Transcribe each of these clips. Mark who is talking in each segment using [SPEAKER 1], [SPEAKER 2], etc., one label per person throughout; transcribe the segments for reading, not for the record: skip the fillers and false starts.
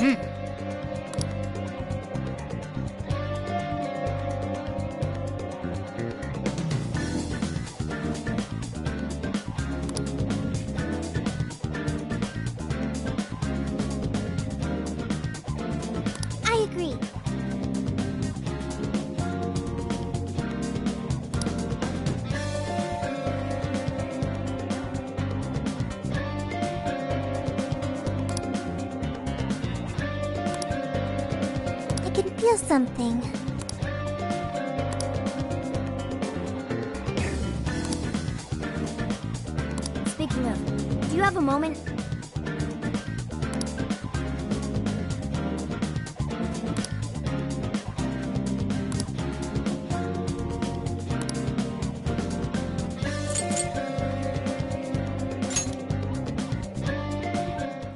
[SPEAKER 1] I agree. I can feel something. Speaking of, do you have a moment?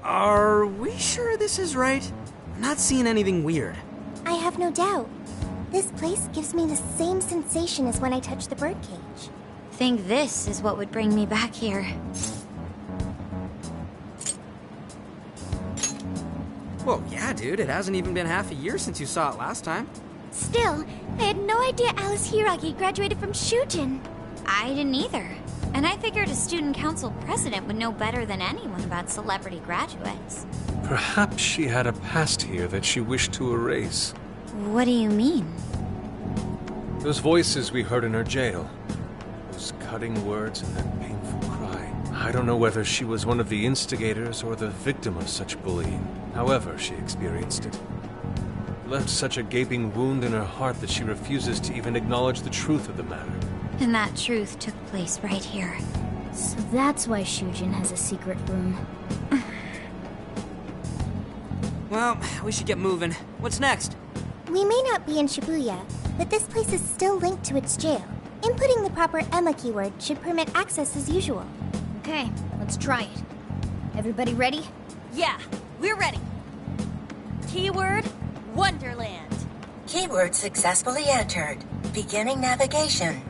[SPEAKER 2] Are we sure this is right? I'm not seeing anything weird.
[SPEAKER 1] I have no doubt. This place gives me the same sensation as when I touched the birdcage.
[SPEAKER 3] Think this is what would bring me back here.
[SPEAKER 2] Well, yeah, dude. It hasn't even been half a year since you saw it last time.
[SPEAKER 1] Still, I had no idea Alice Hiragi graduated from Shujin.
[SPEAKER 3] I didn't either. And I figured a student council president would know better than anyone about celebrity graduates.
[SPEAKER 4] Perhaps she had a past here that she wished to erase.
[SPEAKER 3] What do you mean?
[SPEAKER 4] Those voices we heard in her jail. Those cutting words and that painful cry. I don't know whether she was one of the instigators or the victim of such bullying. However she experienced it. It left such a gaping wound in her heart that she refuses to even acknowledge the truth of the matter.
[SPEAKER 3] And that truth took place right here.
[SPEAKER 5] So that's why Shujin has a secret room.
[SPEAKER 2] Well, we should get moving. What's next?
[SPEAKER 1] We may not be in Shibuya, but this place is still linked to its jail. Inputting the proper Emma keyword should permit access as usual.
[SPEAKER 5] Okay, let's try it. Everybody ready?
[SPEAKER 6] Yeah, we're ready. Keyword, Wonderland.
[SPEAKER 7] Keyword successfully entered. Beginning navigation.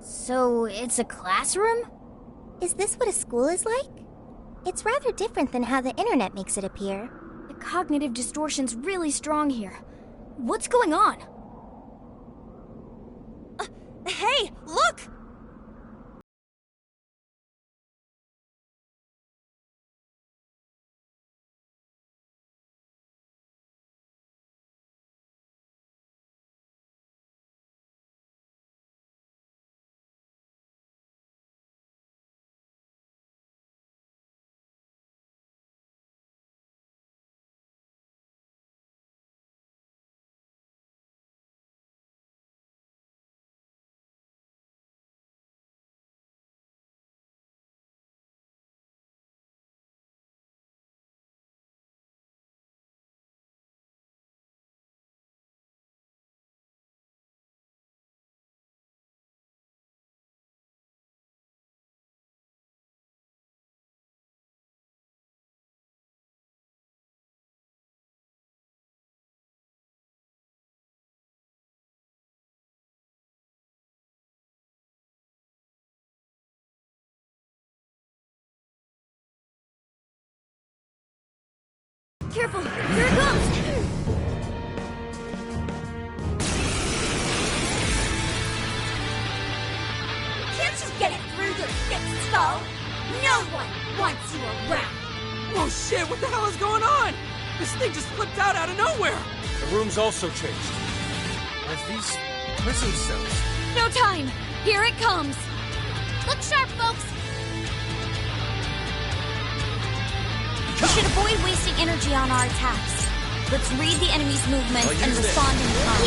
[SPEAKER 5] So, it's a classroom?
[SPEAKER 1] Is this what a school is like? It's rather different than how the internet makes it appear.
[SPEAKER 5] The cognitive distortion's really strong here. What's going on?
[SPEAKER 6] Hey, look!
[SPEAKER 5] Careful! Here it comes!
[SPEAKER 6] Can't you get it through your thick skull? No one wants you around!
[SPEAKER 2] Oh shit, what the hell is going on? This thing just flipped out of nowhere!
[SPEAKER 4] The room's also changed. As these prison cells.
[SPEAKER 5] No time! Here it comes! Look sharp, folks!
[SPEAKER 3] We should avoid wasting energy on our attacks. Let's read the enemy's movements and respond in time.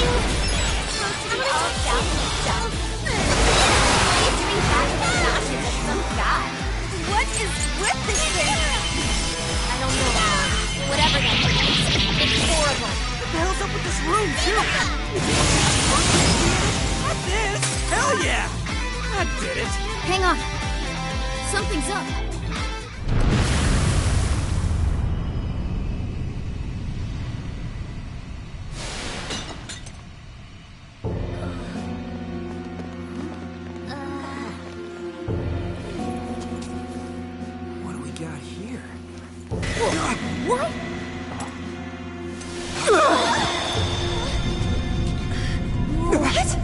[SPEAKER 6] What is with this thing?
[SPEAKER 5] I don't know. Whatever that is, it's horrible.
[SPEAKER 2] What the hell's up with this room, too? Not this! Hell yeah! That did it!
[SPEAKER 5] Hang on. Something's up.
[SPEAKER 6] What? What?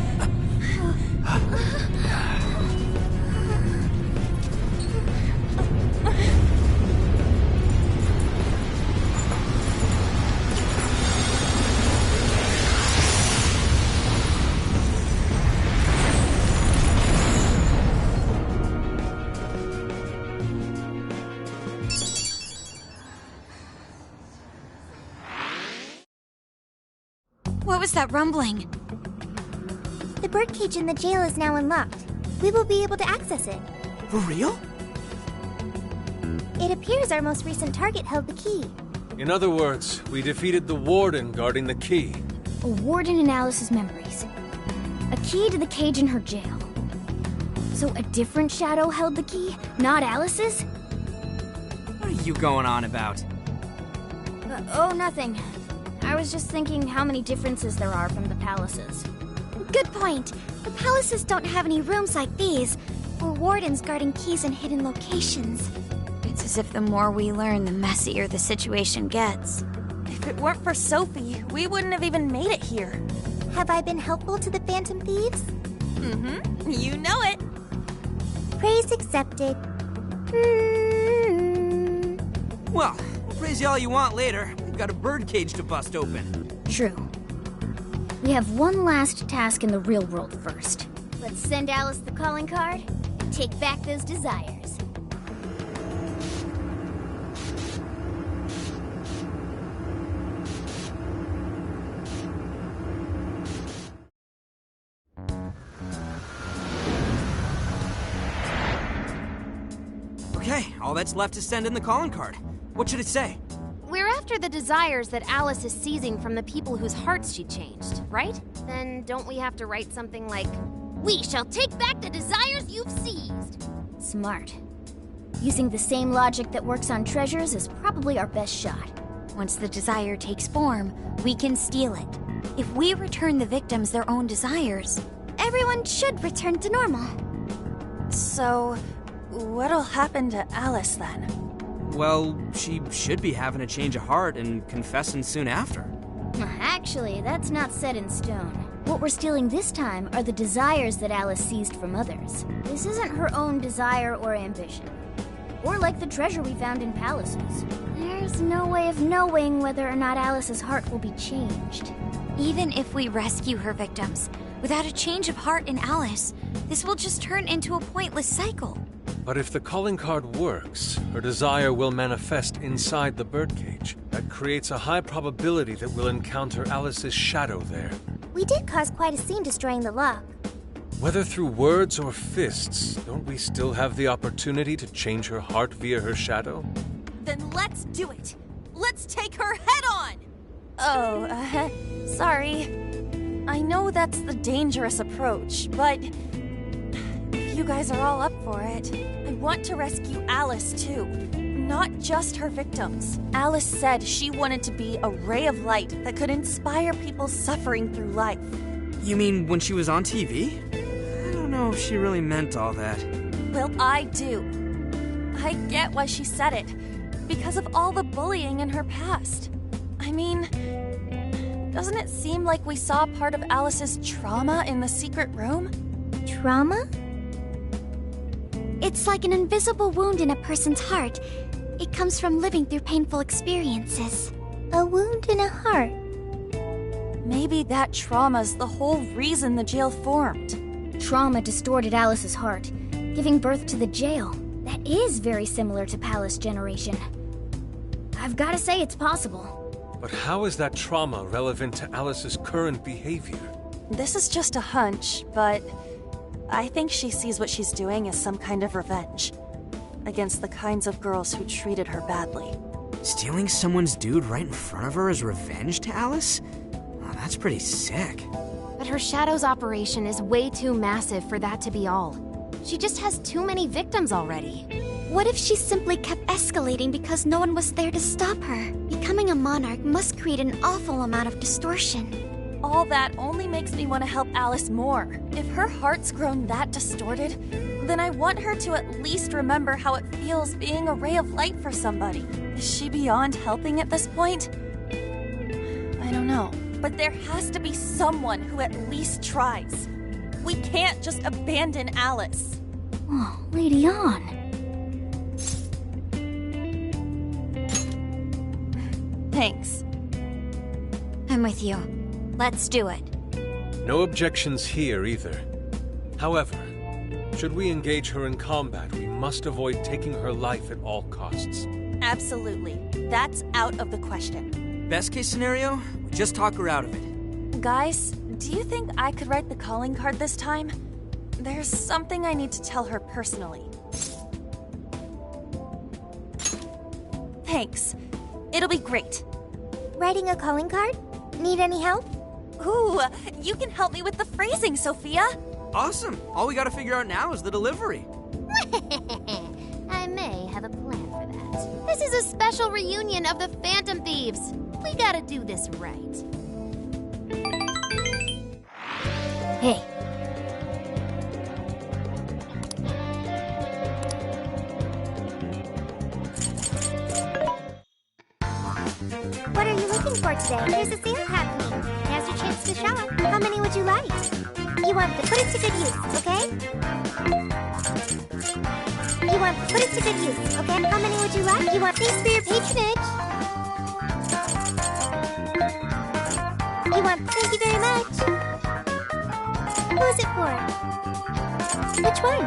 [SPEAKER 3] What was that rumbling?
[SPEAKER 1] The birdcage in the jail is now unlocked. We will be able to access it.
[SPEAKER 2] For real?
[SPEAKER 1] It appears our most recent target held the key.
[SPEAKER 4] In other words, we defeated the warden guarding the key.
[SPEAKER 3] A warden in Alice's memories. A key to the cage in her jail. So a different shadow held the key, not Alice's?
[SPEAKER 2] What are you going on about?
[SPEAKER 3] Oh, nothing. I was just thinking how many differences there are from the palaces.
[SPEAKER 1] Good point. The palaces don't have any rooms like these, or wardens guarding keys in hidden locations.
[SPEAKER 3] It's as if the more we learn, the messier the situation gets.
[SPEAKER 6] If it weren't for Sophie, we wouldn't have even made it here.
[SPEAKER 1] Have I been helpful to the Phantom Thieves?
[SPEAKER 6] Mm-hmm. You know it.
[SPEAKER 1] Praise accepted.
[SPEAKER 2] Well, we'll praise you all you want later. We've got a birdcage to bust open.
[SPEAKER 3] True. We have one last task in the real world first.
[SPEAKER 1] Let's send Alice the calling card and take back those desires.
[SPEAKER 2] Okay, all that's left is send in the calling card. What should it say?
[SPEAKER 5] We're after the desires that Alice is seizing from the people whose hearts she changed, right? Then don't we have to write something like, "We shall take back the desires you've seized"?
[SPEAKER 3] Smart. Using the same logic that works on treasures is probably our best shot. Once the desire takes form, we can steal it. If we return the victims their own desires,
[SPEAKER 1] Everyone should return to normal.
[SPEAKER 6] So, what'll happen to Alice then?
[SPEAKER 2] Well, she should be having a change of heart and confessing soon after.
[SPEAKER 3] actually, that's not set in stone. What we're stealing this time are the desires that Alice seized from others. This isn't her own desire or ambition. Or like the treasure we found in palaces. There's no way of knowing whether or not Alice's heart will be changed. Even if we rescue her victims, without a change of heart in Alice, this will just turn into a pointless cycle.
[SPEAKER 4] But if the calling card works, her desire will manifest inside the birdcage. That creates a high probability that we'll encounter Alice's shadow there.
[SPEAKER 1] We did cause quite a scene destroying the lock.
[SPEAKER 4] Whether through words or fists, don't we still have the opportunity to change her heart via her shadow?
[SPEAKER 6] Then let's do it. Let's take her head on! Oh, sorry. I know that's the dangerous approach, but if you guys are all up for it, I want to rescue Alice too. Not just her victims. Alice said she wanted to be a ray of light that could inspire people suffering through life.
[SPEAKER 2] You mean when she was on TV? I don't know if she really meant all that.
[SPEAKER 6] Well, I do. I get why she said it. Because of all the bullying in her past. I mean, doesn't it seem like we saw part of Alice's trauma in the secret room?
[SPEAKER 1] Trauma? It's like an invisible wound in a person's heart. It comes from living through painful experiences. A wound in a heart.
[SPEAKER 6] Maybe that trauma's the whole reason the jail formed.
[SPEAKER 3] Trauma distorted Alice's heart, giving birth to the jail. That is very similar to Palace Generation. I've gotta say it's possible.
[SPEAKER 4] But how is that trauma relevant to Alice's current behavior?
[SPEAKER 6] This is just a hunch, but I think she sees what she's doing as some kind of revenge against the kinds of girls who treated her badly.
[SPEAKER 2] Stealing someone's dude right in front of her as revenge to Alice? Oh, that's pretty sick.
[SPEAKER 5] But her Shadow's operation is way too massive for that to be all. She just has too many victims already.
[SPEAKER 1] What if she simply kept escalating because no one was there to stop her? Becoming a monarch must create an awful amount of distortion.
[SPEAKER 6] All that only makes me want to help Alice more. If her heart's grown that distorted, then I want her to at least remember how it feels being a ray of light for somebody. Is she beyond helping at this point? I don't know. But there has to be someone who at least tries. We can't just abandon Alice.
[SPEAKER 3] Oh, Lady On.
[SPEAKER 6] Thanks.
[SPEAKER 3] I'm with you. Let's do it.
[SPEAKER 4] No objections here either. However, should we engage her in combat, we must avoid taking her life at all costs.
[SPEAKER 6] Absolutely. That's out of the question.
[SPEAKER 2] Best case scenario, we just talk her out of it.
[SPEAKER 6] Guys, do you think I could write the calling card this time? There's something I need to tell her personally. Thanks. It'll be great.
[SPEAKER 1] Writing a calling card? Need any help?
[SPEAKER 6] Ooh, you can help me with the phrasing, Sophia.
[SPEAKER 2] Awesome. All we gotta figure out now is the delivery.
[SPEAKER 5] I may have a plan for that. This is a special reunion of the Phantom Thieves. We gotta do this right.
[SPEAKER 3] Hey.
[SPEAKER 1] What are you looking for today? There's a sale happening. Now's your chance to shop. How many would you like? You want to put it to good use, okay? You want to put it to good use, okay? How many would you like? You want thanks for your patronage. You want thank you very much. Who is it for? Which one?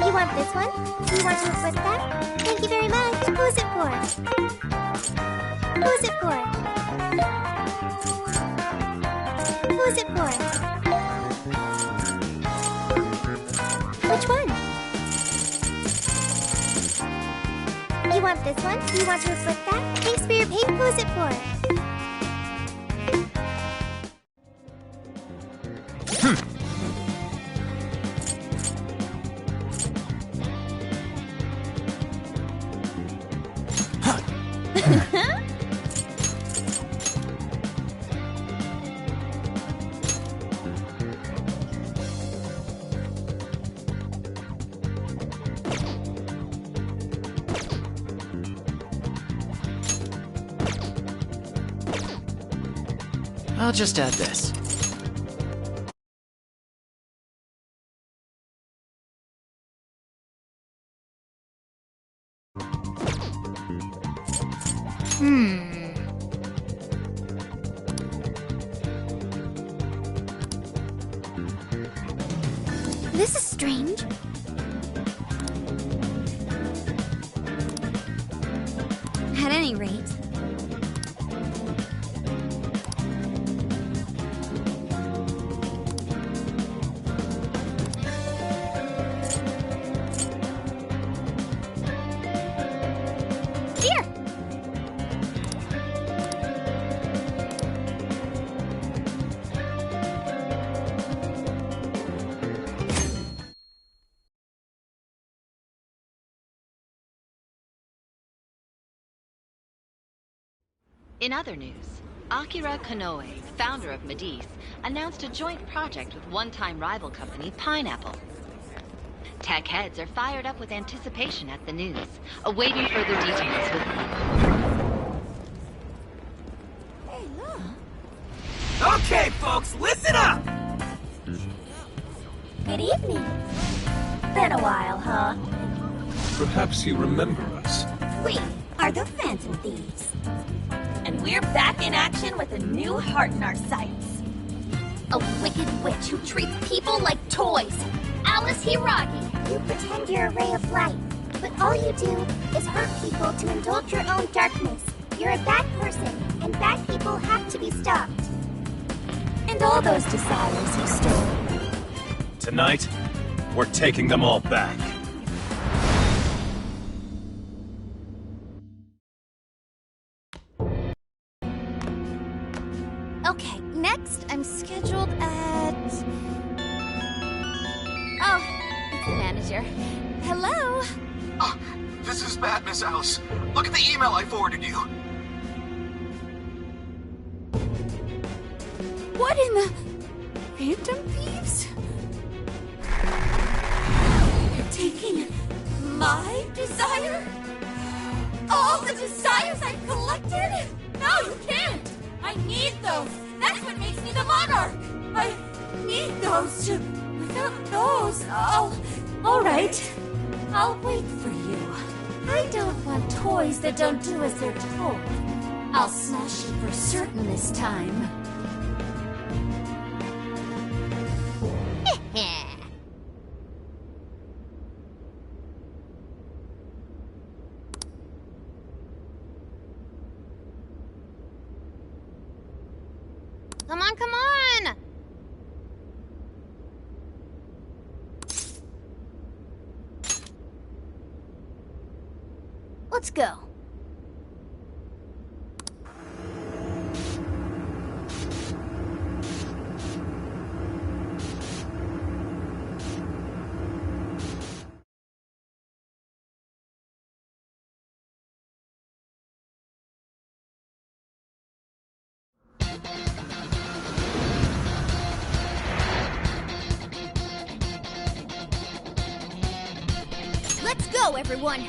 [SPEAKER 1] You want this one? Do you want to request that? Thank you very much. Who is it for? Who is it for? Who is it for? Which one? You want this one? Do you want to request that? Thanks for your pay. Who is it for?
[SPEAKER 2] I'll just add this.
[SPEAKER 3] This is strange. At any rate.
[SPEAKER 8] In other news, Akira Konoe, founder of Medice, announced a joint project with one-time rival company Pineapple. Tech heads are fired up with anticipation at the news, awaiting further details with
[SPEAKER 6] Hey, look.
[SPEAKER 2] Okay, folks, listen up!
[SPEAKER 1] Good evening. Been a while, huh?
[SPEAKER 4] Perhaps you remember us.
[SPEAKER 1] We are the Phantom Thieves.
[SPEAKER 6] And we're back in action with a new heart in our sights.
[SPEAKER 5] A wicked witch who treats people like toys. Alice Hiragi.
[SPEAKER 1] You pretend you're a ray of light, but all you do is hurt people to indulge your own darkness. You're a bad person, and bad people have to be stopped. And all those desires you stole.
[SPEAKER 9] Tonight, we're taking them all back.
[SPEAKER 3] Okay, next I'm scheduled at... Oh, it's the manager. Hello?
[SPEAKER 10] Ah, this is bad, Miss Alice. Look at the email I forwarded you.
[SPEAKER 3] What in the...
[SPEAKER 6] Phantom Thieves? You're taking my desire? All the desires I've collected? No, you can't! I need those! That's what makes me the monarch! I need those to... Without those, Alright. I'll wait for you. I don't want toys that don't do as they're told. I'll smash you for certain this time.
[SPEAKER 5] Come on, come on!
[SPEAKER 3] Let's go. Let's go, everyone!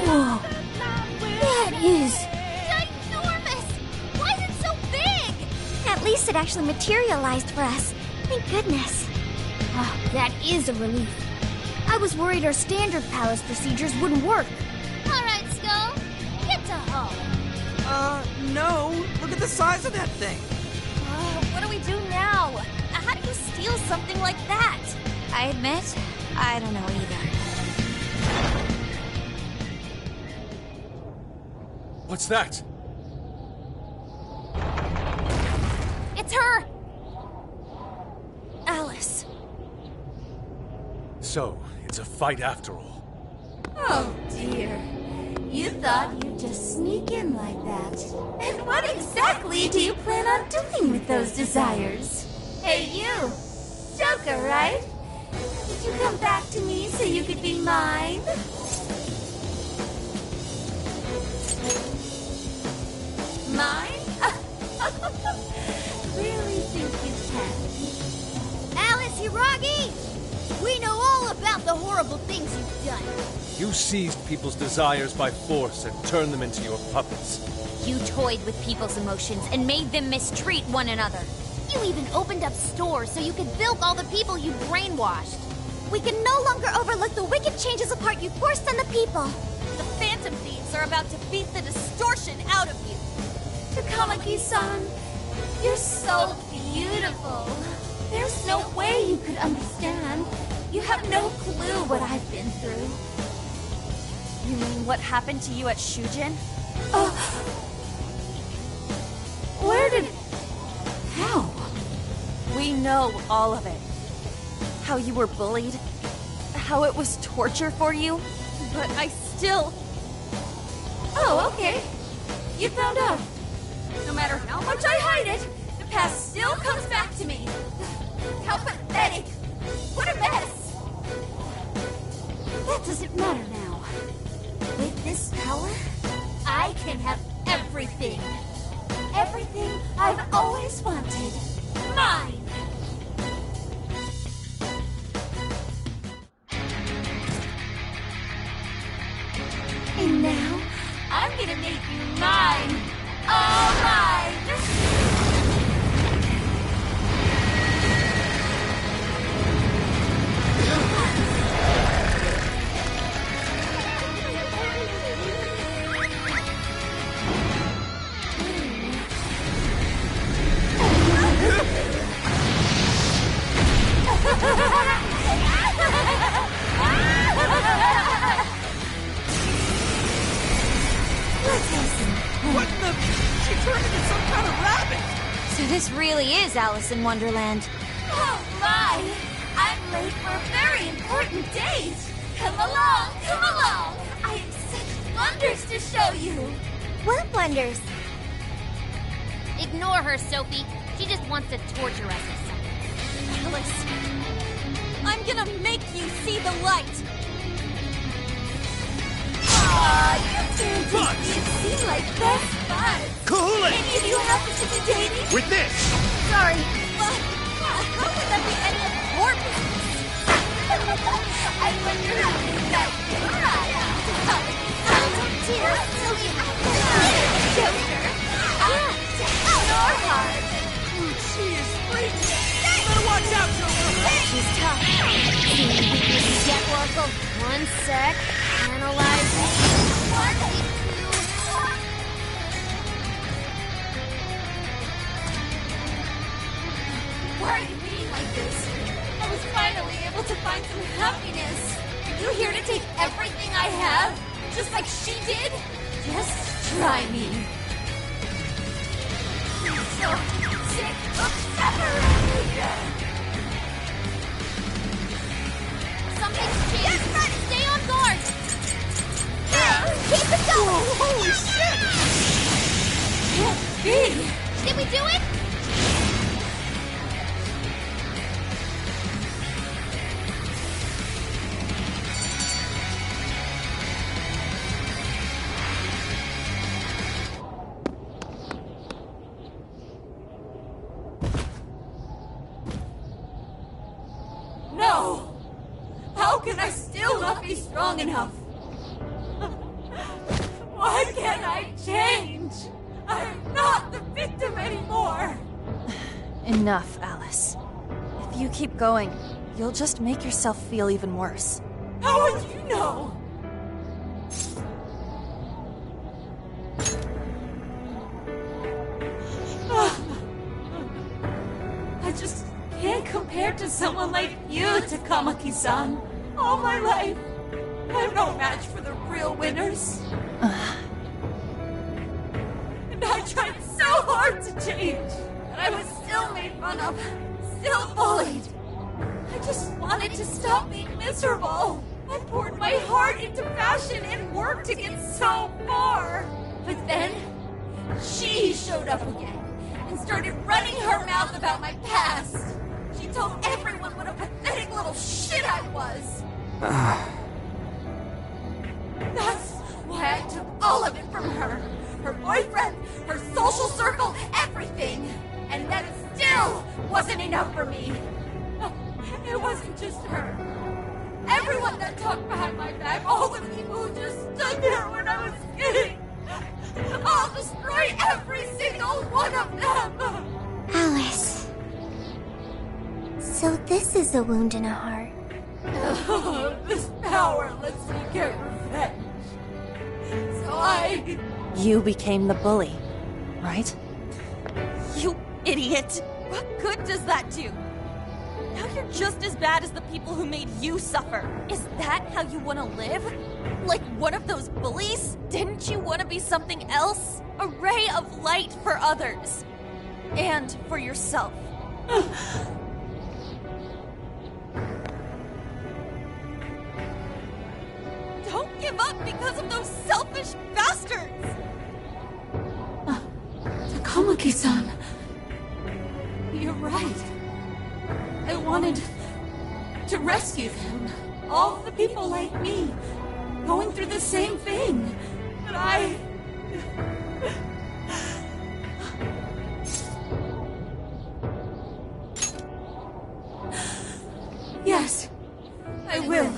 [SPEAKER 3] Whoa! That is...
[SPEAKER 5] Ginormous! Why is it so big?
[SPEAKER 1] At least it actually materialized for us. Thank goodness.
[SPEAKER 3] Oh, that is a relief. I was worried our standard palace procedures wouldn't work.
[SPEAKER 5] Alright, Skull. Get to home.
[SPEAKER 2] No. Look at the size of that thing.
[SPEAKER 6] What do we do now? How do you steal something like that? I admit, I don't know either.
[SPEAKER 4] What's that?
[SPEAKER 6] It's her! Alice.
[SPEAKER 4] So, it's a fight after all.
[SPEAKER 6] Oh dear. You thought you'd just sneak in like that. And what exactly do you plan on doing with those desires? Hey you! Joker, right? Did you come back to me so you could be mine? Mine? Really think you can?
[SPEAKER 3] Alice Hiragi! We know all about the horrible things you've done.
[SPEAKER 4] You seized people's desires by force and turned them into your puppets.
[SPEAKER 5] You toyed with people's emotions and made them mistreat one another. You even opened up stores so you could bilk all the people you brainwashed.
[SPEAKER 1] We can no longer overlook the wicked changes apart you forced on the people.
[SPEAKER 6] The Phantom Thieves are about to beat the distortion out of you. Takamaki-san, you're so beautiful. There's no way you could understand. You have no clue what I've been through. You mean what happened to you at Shujin? Where did... How? We know all of it. How you were bullied. how it was torture for you, but I still... Oh, okay. You found out. No matter how much I hide it, the past still comes back to me. How pathetic. What a mess.
[SPEAKER 3] That doesn't matter now. With this power, I can have everything. Everything I've always wanted. Mine! And now, I'm gonna make you mine! All mine!
[SPEAKER 11] What the? She turned into some kind of rabbit!
[SPEAKER 6] So this really is Alice in Wonderland.
[SPEAKER 3] Oh my! I'm late for a very important date! Come along, come along! I have such wonders to show you! What wonders?
[SPEAKER 5] Ignore her, Sophie. She just wants to torture us or something.
[SPEAKER 6] Alice, I'm gonna make you see the light!
[SPEAKER 3] Aw, you two didn't seem like best buds!
[SPEAKER 9] Cool it!
[SPEAKER 3] Any of you happen to be dating?
[SPEAKER 9] With this!
[SPEAKER 3] Sorry.
[SPEAKER 6] How would that be any of your business?
[SPEAKER 3] I wonder how you got your eye out. Phantom Thieves, so you Joker. Your heart.
[SPEAKER 11] She is freaking! Better watch out, Joker!
[SPEAKER 5] She's tough. Jet Oracle, 1 sec. Analyzing.
[SPEAKER 3] Why are you being like this? I was finally able to find some happiness. Are you here to take everything I have? Just like she did? Just try me. I'm so sick of separating.
[SPEAKER 5] Something's changed. Get ready. Stay on guard.
[SPEAKER 3] Keep it going!
[SPEAKER 11] Holy shit!
[SPEAKER 3] Can't be!
[SPEAKER 5] Did we do it?
[SPEAKER 3] No! How can I still not be strong enough? Why can't I change? I'm not the victim anymore!
[SPEAKER 6] Enough, Alice. If you keep going, you'll just make yourself feel even worse.
[SPEAKER 3] How would you know? I just can't compare to someone like you, Takamaki-san. All my life, I'm no match for the real winners. And I tried so hard to change, but I was still made fun of, still bullied. I just wanted to stop being miserable. I poured my heart into fashion and worked to get so far. But then, she showed up again and started running her mouth about my past. She told everyone what a pathetic little shit I was. That's why I took all of it from her. Her boyfriend, her social circle, everything. And that still wasn't enough for me. It wasn't just her. Everyone that talked behind my back, all the people who just stood there when I was kidding. I'll destroy every single one of them!
[SPEAKER 1] Alice. So this is a wound in a heart.
[SPEAKER 3] This power lets me get revenge. So
[SPEAKER 6] You became the bully, right? You idiot! What good does that do? Now you're just as bad as the people who made you suffer. Is that how you want to live? Like one of those bullies? Didn't you want to be something else? A ray of light for others. And for yourself. give up because of those selfish bastards!
[SPEAKER 12] Takamaki-san. You're right. I wanted to rescue them. All the people like me, going through the same thing. But I... Yes, I will.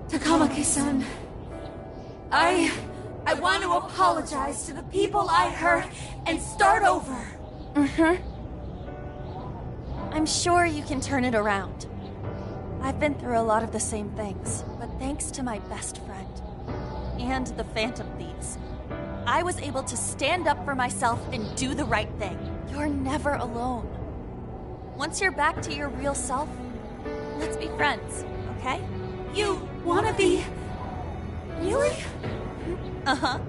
[SPEAKER 12] Takamaki-san, I want to apologize to the people I hurt and start over.
[SPEAKER 6] I'm sure you can turn it around. I've been through a lot of the same things, but thanks to my best friend and the Phantom Thieves, I was able to stand up for myself and do the right thing. You're never alone. Once you're back to your real self, let's be friends, okay?
[SPEAKER 12] You wanna be... Really?
[SPEAKER 6] Uh-huh.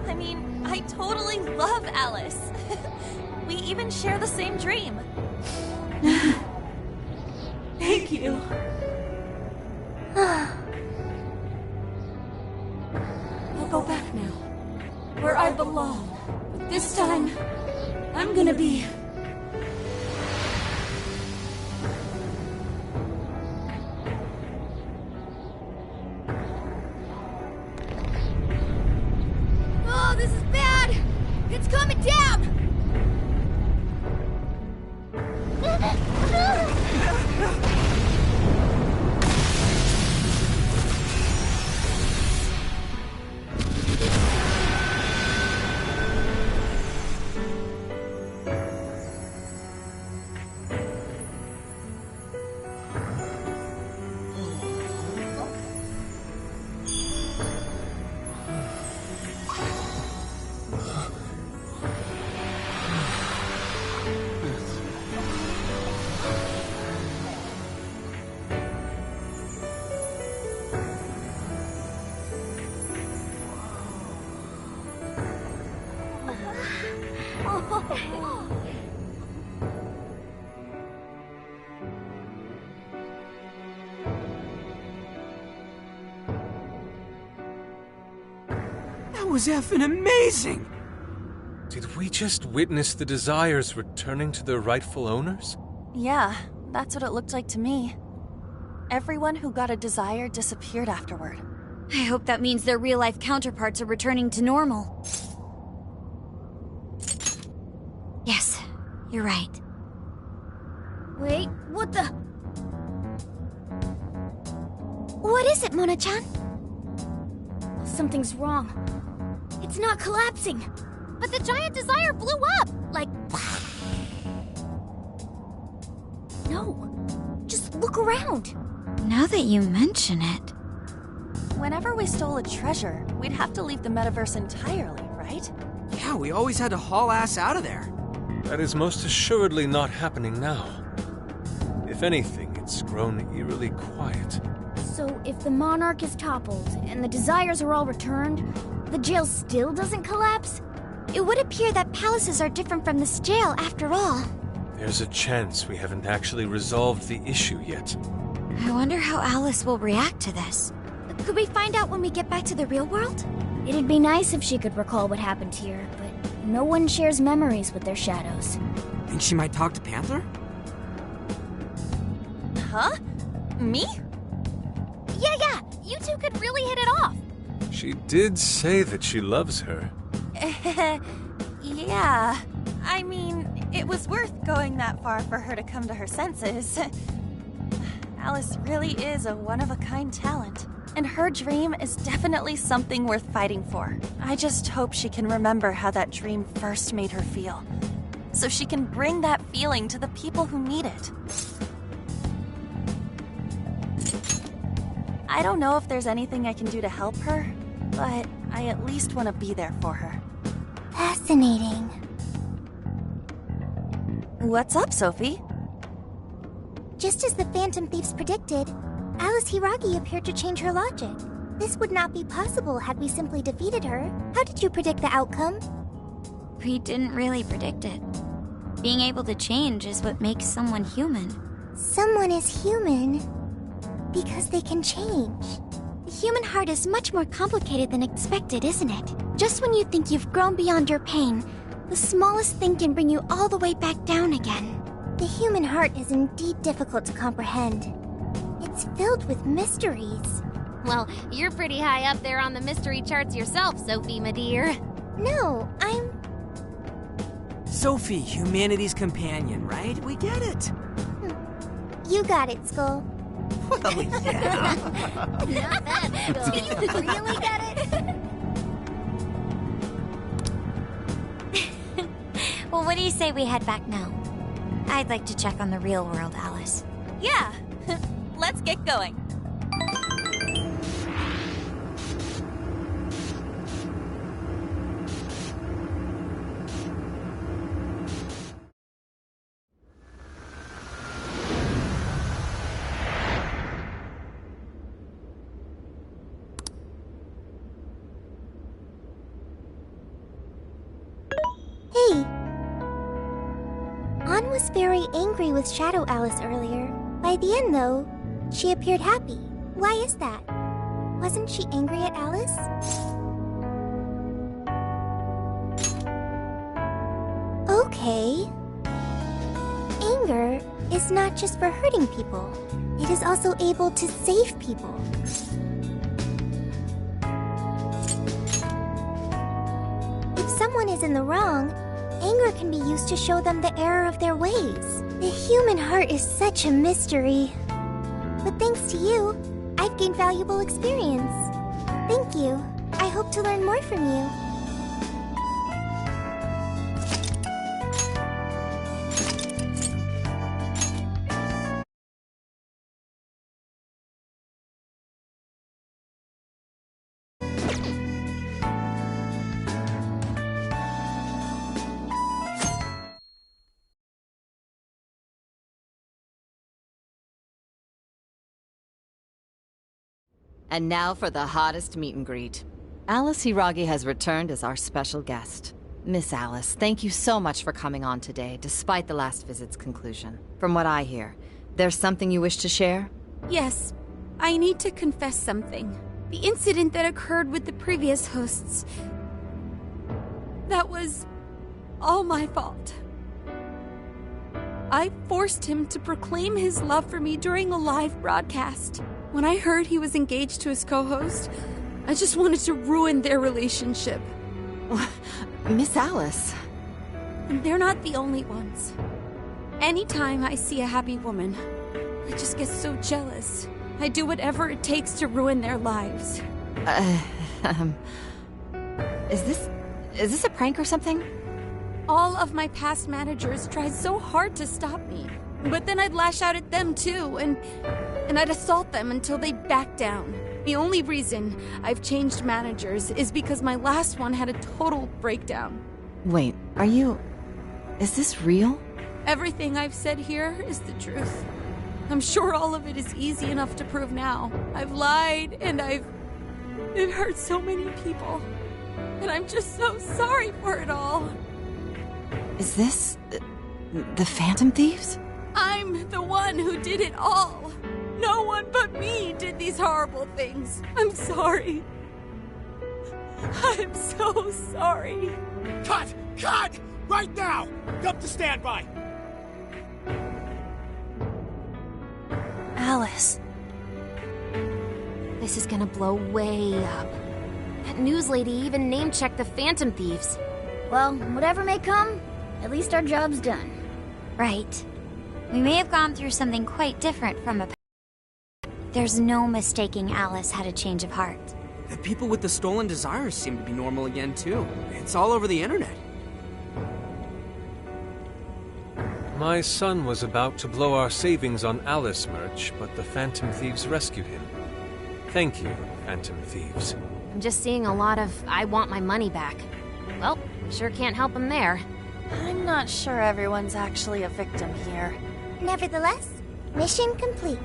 [SPEAKER 6] I mean, I totally love Alice. We even share the same dream.
[SPEAKER 12] Thank you. I'll go back now, where I belong. But this time, I'm gonna be...
[SPEAKER 3] Oh, this is bad! It's coming down!
[SPEAKER 2] That was effing amazing!
[SPEAKER 4] Did we just witness the Desires returning to their rightful owners?
[SPEAKER 6] Yeah, that's what it looked like to me. Everyone who got a Desire disappeared afterward.
[SPEAKER 3] I hope that means their real-life counterparts are returning to normal. Yes, you're right. Wait, what the... What is it, Mona-chan? Something's wrong. It's not collapsing.
[SPEAKER 5] But the giant Desire blew up! Like...
[SPEAKER 3] No. Just look around.
[SPEAKER 13] Now that you mention it...
[SPEAKER 6] Whenever we stole a treasure, we'd have to leave the metaverse entirely, right?
[SPEAKER 2] Yeah, we always had to haul ass out of there.
[SPEAKER 4] That is most assuredly not happening now. If anything, it's grown eerily quiet.
[SPEAKER 3] So if the Monarch is toppled and the Desires are all returned, the jail still doesn't collapse? It would appear that palaces are different from this jail after all.
[SPEAKER 4] There's a chance we haven't actually resolved the issue yet.
[SPEAKER 13] I wonder how Alice will react to this.
[SPEAKER 3] Could we find out when we get back to the real world? It'd be nice if she could recall what happened here, but no one shares memories with their shadows.
[SPEAKER 2] Think she might talk to Panther?
[SPEAKER 6] Huh? Me?
[SPEAKER 5] Yeah, you two could really hit it off.
[SPEAKER 4] She did say that she loves her.
[SPEAKER 6] Yeah. I mean, it was worth going that far for her to come to her senses. Alice really is a one-of-a-kind talent. And her dream is definitely something worth fighting for. I just hope she can remember how that dream first made her feel, so she can bring that feeling to the people who need it. I don't know if there's anything I can do to help her, but I at least want to be there for her.
[SPEAKER 1] Fascinating.
[SPEAKER 6] What's up, Sophie?
[SPEAKER 1] Just as the Phantom Thieves predicted, Alice Hiragi appeared to change her logic. This would not be possible had we simply defeated her. How did you predict the outcome?
[SPEAKER 13] We didn't really predict it. Being able to change is what makes someone human.
[SPEAKER 1] Someone is human because they can change.
[SPEAKER 3] The human heart is much more complicated than expected, isn't it? Just when you think you've grown beyond your pain, the smallest thing can bring you all the way back down again.
[SPEAKER 1] The human heart is indeed difficult to comprehend. It's filled with mysteries.
[SPEAKER 5] Well, you're pretty high up there on the mystery charts yourself, Sophie, my dear.
[SPEAKER 1] No, I'm...
[SPEAKER 2] Sophie, humanity's companion, right? We get it.
[SPEAKER 1] You got it, Skull.
[SPEAKER 2] Well, yeah.
[SPEAKER 3] Not bad, Skull.
[SPEAKER 1] Do you really get it?
[SPEAKER 13] Well, what do you say we head back now? I'd like to check on the real world, Alice.
[SPEAKER 6] Yeah! Let's get going.
[SPEAKER 1] Hey! Ann was very angry with Shadow Alice earlier. By the end, though, she appeared happy. Why is that? Wasn't she angry at Alice? Okay. Anger is not just for hurting people. It is also able to save people. If someone is in the wrong, anger can be used to show them the error of their ways. The human heart is such a mystery. But thanks to you, I've gained valuable experience. Thank you. I hope to learn more from you.
[SPEAKER 14] And now for the hottest meet and greet. Alice Hiragi has returned as our special guest. Miss Alice, thank you so much for coming on today, despite the last visit's conclusion. From what I hear, there's something you wish to share?
[SPEAKER 12] Yes, I need to confess something. The incident that occurred with the previous hosts. That was all my fault. I forced him to proclaim his love for me during a live broadcast. When I heard he was engaged to his co-host, I just wanted to ruin their relationship.
[SPEAKER 14] Miss Alice.
[SPEAKER 12] And they're not the only ones. Anytime I see a happy woman, I just get so jealous. I do whatever it takes to ruin their lives.
[SPEAKER 14] Is this a prank or something?
[SPEAKER 12] All of my past managers tried so hard to stop me. But then I'd lash out at them too, and I'd assault them until they backed down. The only reason I've changed managers is because my last one had a total breakdown.
[SPEAKER 14] Wait, is this real?
[SPEAKER 12] Everything I've said here is the truth. I'm sure all of it is easy enough to prove now. I've lied, and it hurt so many people. And I'm just so sorry for it all.
[SPEAKER 14] Is this the Phantom Thieves?
[SPEAKER 12] I'm the one who did it all. No one but me did these horrible things. I'm sorry. I'm so sorry.
[SPEAKER 11] Cut! Cut! Right now! Come to standby!
[SPEAKER 5] Alice. This is gonna blow way up. That news lady even name-checked the Phantom Thieves.
[SPEAKER 3] Well, whatever may come, at least our job's done.
[SPEAKER 13] Right. We may have gone through something quite different from a... There's no mistaking Alice had a change of heart.
[SPEAKER 2] The people with the stolen desires seem to be normal again, too. It's all over the internet.
[SPEAKER 4] My son was about to blow our savings on Alice merch, but the Phantom Thieves rescued him. Thank you, Phantom Thieves.
[SPEAKER 5] I'm just seeing a lot of I want my money back. Well, sure can't help him there.
[SPEAKER 6] I'm not sure everyone's actually a victim here.
[SPEAKER 1] Nevertheless, mission complete.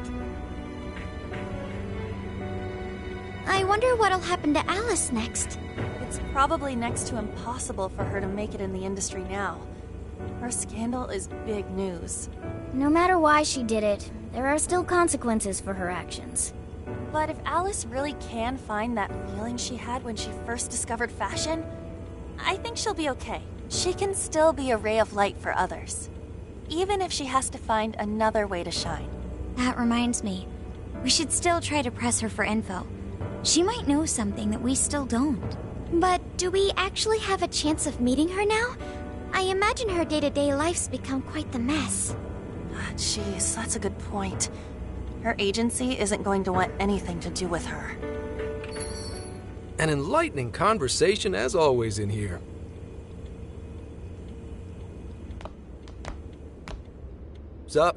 [SPEAKER 3] I wonder what'll happen to Alice next.
[SPEAKER 6] It's probably next to impossible for her to make it in the industry now. Her scandal is big news.
[SPEAKER 3] No matter why she did it, there are still consequences for her actions.
[SPEAKER 6] But if Alice really can find that feeling she had when she first discovered fashion, I think she'll be okay. She can still be a ray of light for others, even if she has to find another way to shine.
[SPEAKER 13] That reminds me, we should still try to press her for info. She might know something that we still don't.
[SPEAKER 3] But do we actually have a chance of meeting her now? I imagine her day-to-day life's become quite the mess.
[SPEAKER 6] Jeez, that's a good point. Her agency isn't going to want anything to do with her.
[SPEAKER 15] An enlightening conversation as always in here. Sup?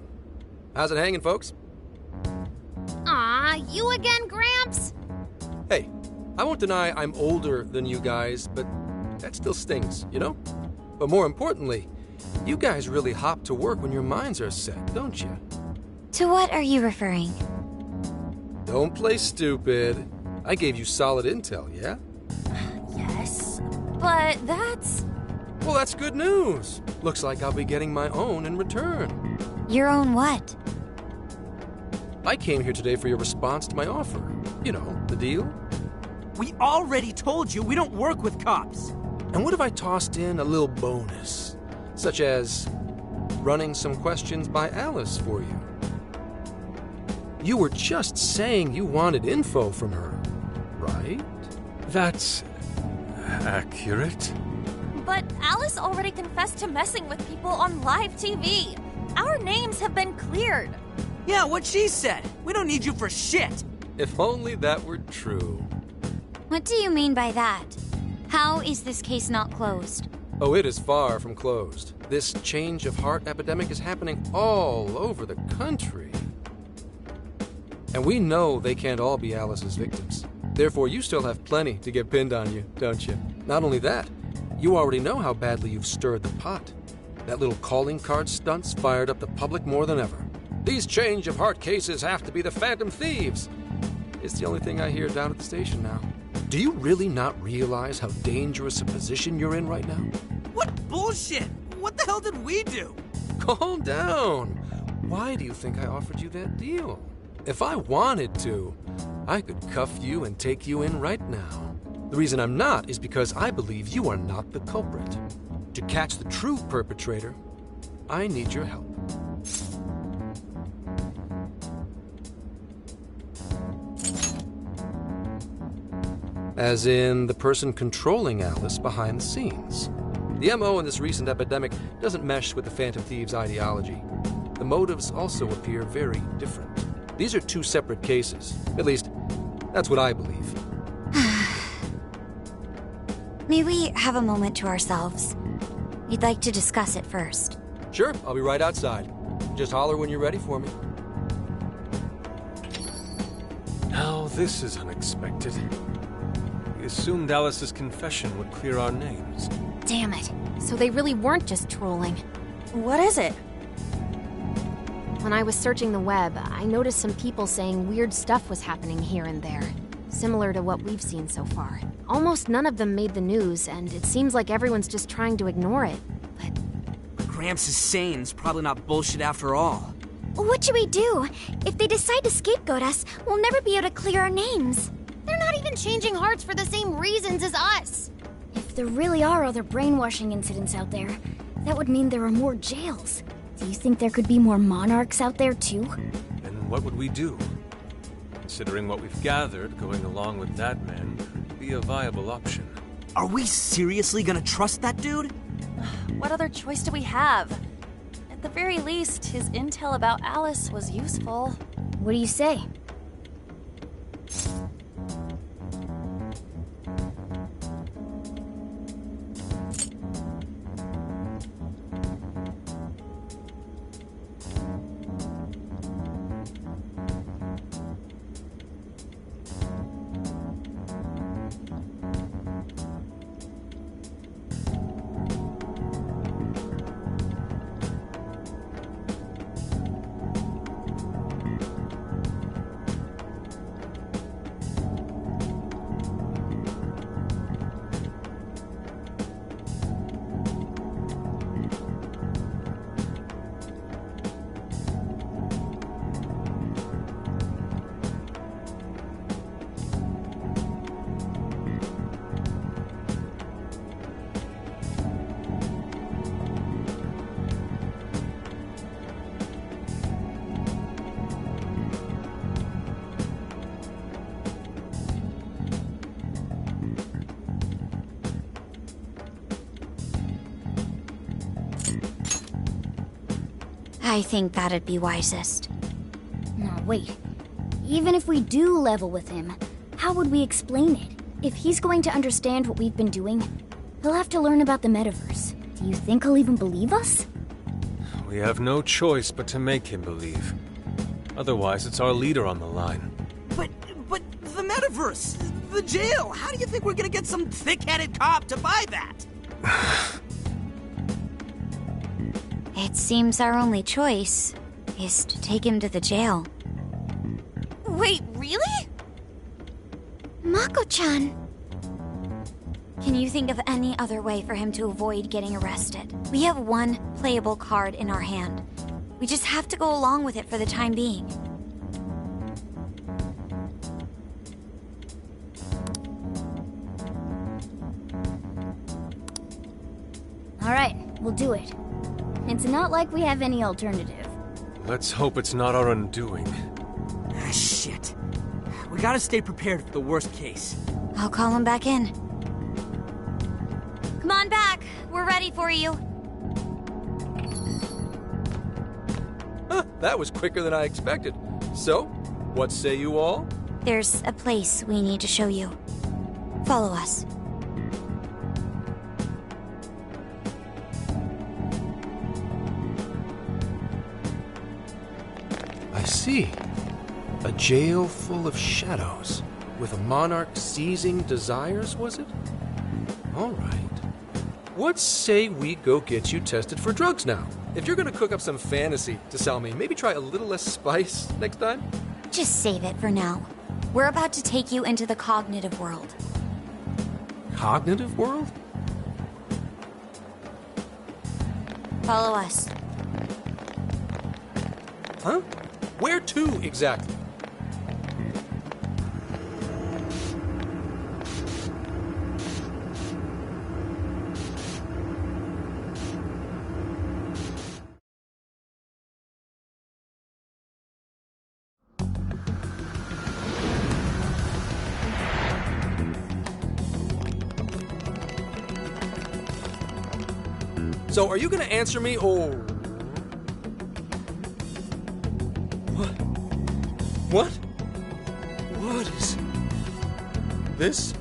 [SPEAKER 15] How's it hanging, folks?
[SPEAKER 5] Aw, you again, Gramps?
[SPEAKER 15] Hey, I won't deny I'm older than you guys, but that still stings, you know? But more importantly, you guys really hop to work when your minds are set, don't you?
[SPEAKER 13] To what are you referring?
[SPEAKER 15] Don't play stupid. I gave you solid intel, yeah?
[SPEAKER 6] Yes, but that's...
[SPEAKER 15] Well, that's good news. Looks like I'll be getting my own in return.
[SPEAKER 13] Your own what?
[SPEAKER 15] I came here today for your response to my offer. You know, the deal.
[SPEAKER 11] We already told you we don't work with cops.
[SPEAKER 15] And what if I tossed in a little bonus? Such as running some questions by Alice for you. You were just saying you wanted info from her, right?
[SPEAKER 4] That's accurate.
[SPEAKER 6] But Alice already confessed to messing with people on live TV. Our names have been cleared.
[SPEAKER 11] Yeah, what she said. We don't need you for shit.
[SPEAKER 15] If only that were true.
[SPEAKER 13] What do you mean by that? How is this case not closed?
[SPEAKER 15] Oh, it is far from closed. This change of heart epidemic is happening all over the country. And we know they can't all be Alice's victims. Therefore, you still have plenty to get pinned on you, don't you? Not only that, you already know how badly you've stirred the pot. That little calling card stunt's fired up the public more than ever. These change of heart cases have to be the Phantom Thieves. It's the only thing I hear down at the station now. Do you really not realize how dangerous a position you're in right now?
[SPEAKER 11] What bullshit? What the hell did we do?
[SPEAKER 15] Calm down. Why do you think I offered you that deal? If I wanted to, I could cuff you and take you in right now. The reason I'm not is because I believe you are not the culprit. To catch the true perpetrator, I need your help. As in the person controlling Alice behind the scenes. The MO in this recent epidemic doesn't mesh with the Phantom Thieves' ideology. The motives also appear very different. These are two separate cases. At least, that's what I believe.
[SPEAKER 13] May we have a moment to ourselves? We'd like to discuss it first.
[SPEAKER 15] Sure, I'll be right outside. Just holler when you're ready for me.
[SPEAKER 4] Now, this is unexpected. We assumed Alice's confession would clear our names.
[SPEAKER 5] Damn it. So they really weren't just trolling.
[SPEAKER 6] What is it?
[SPEAKER 5] When I was searching the web, I noticed some people saying weird stuff was happening here and there. Similar to what we've seen so far. Almost none of them made the news, and it seems like everyone's just trying to ignore it.
[SPEAKER 11] But Gramps is sane. It's probably not bullshit after all.
[SPEAKER 3] What should we do? If they decide to scapegoat us, we'll never be able to clear our names.
[SPEAKER 5] They're not even changing hearts for the same reasons as us.
[SPEAKER 3] If there really are other brainwashing incidents out there, that would mean there are more jails. Do you think there could be more monarchs out there too?
[SPEAKER 4] And what would we do? Considering what we've gathered, going along with that man could be a viable option.
[SPEAKER 11] Are we seriously gonna trust that dude?
[SPEAKER 6] What other choice do we have? At the very least, his intel about Alice was useful.
[SPEAKER 3] What do you say?
[SPEAKER 13] I think that'd be wisest.
[SPEAKER 3] No, wait. Even if we do level with him, how would we explain it? If he's going to understand what we've been doing, he'll have to learn about the metaverse. Do you think he'll even believe us?
[SPEAKER 4] We have no choice but to make him believe. Otherwise, it's our leader on the line.
[SPEAKER 11] But the metaverse, the jail, how do you think we're gonna get some thick-headed cop to buy that?
[SPEAKER 13] It seems our only choice is to take him to the jail.
[SPEAKER 6] Wait, really?
[SPEAKER 13] Mako-chan! Can you think of any other way for him to avoid getting arrested? We have one playable card in our hand. We just have to go along with it for the time being.
[SPEAKER 3] Alright, we'll do it. It's not like we have any alternative.
[SPEAKER 4] Let's hope it's not our undoing.
[SPEAKER 11] Ah, shit. We gotta stay prepared for the worst case.
[SPEAKER 13] I'll call him back in. Come on back. We're ready for you.
[SPEAKER 15] Huh, that was quicker than I expected. So, what say you all?
[SPEAKER 13] There's a place we need to show you. Follow us.
[SPEAKER 15] I see. A jail full of shadows. With a monarch seizing desires, was it? All right. What say we go get you tested for drugs now? If you're gonna cook up some fantasy to sell me, maybe try a little less spice next time?
[SPEAKER 13] Just save it for now. We're about to take you into the cognitive world.
[SPEAKER 15] Cognitive world?
[SPEAKER 13] Follow us.
[SPEAKER 15] Huh? Where to, exactly? So, are you gonna answer me, or... What? What is... This...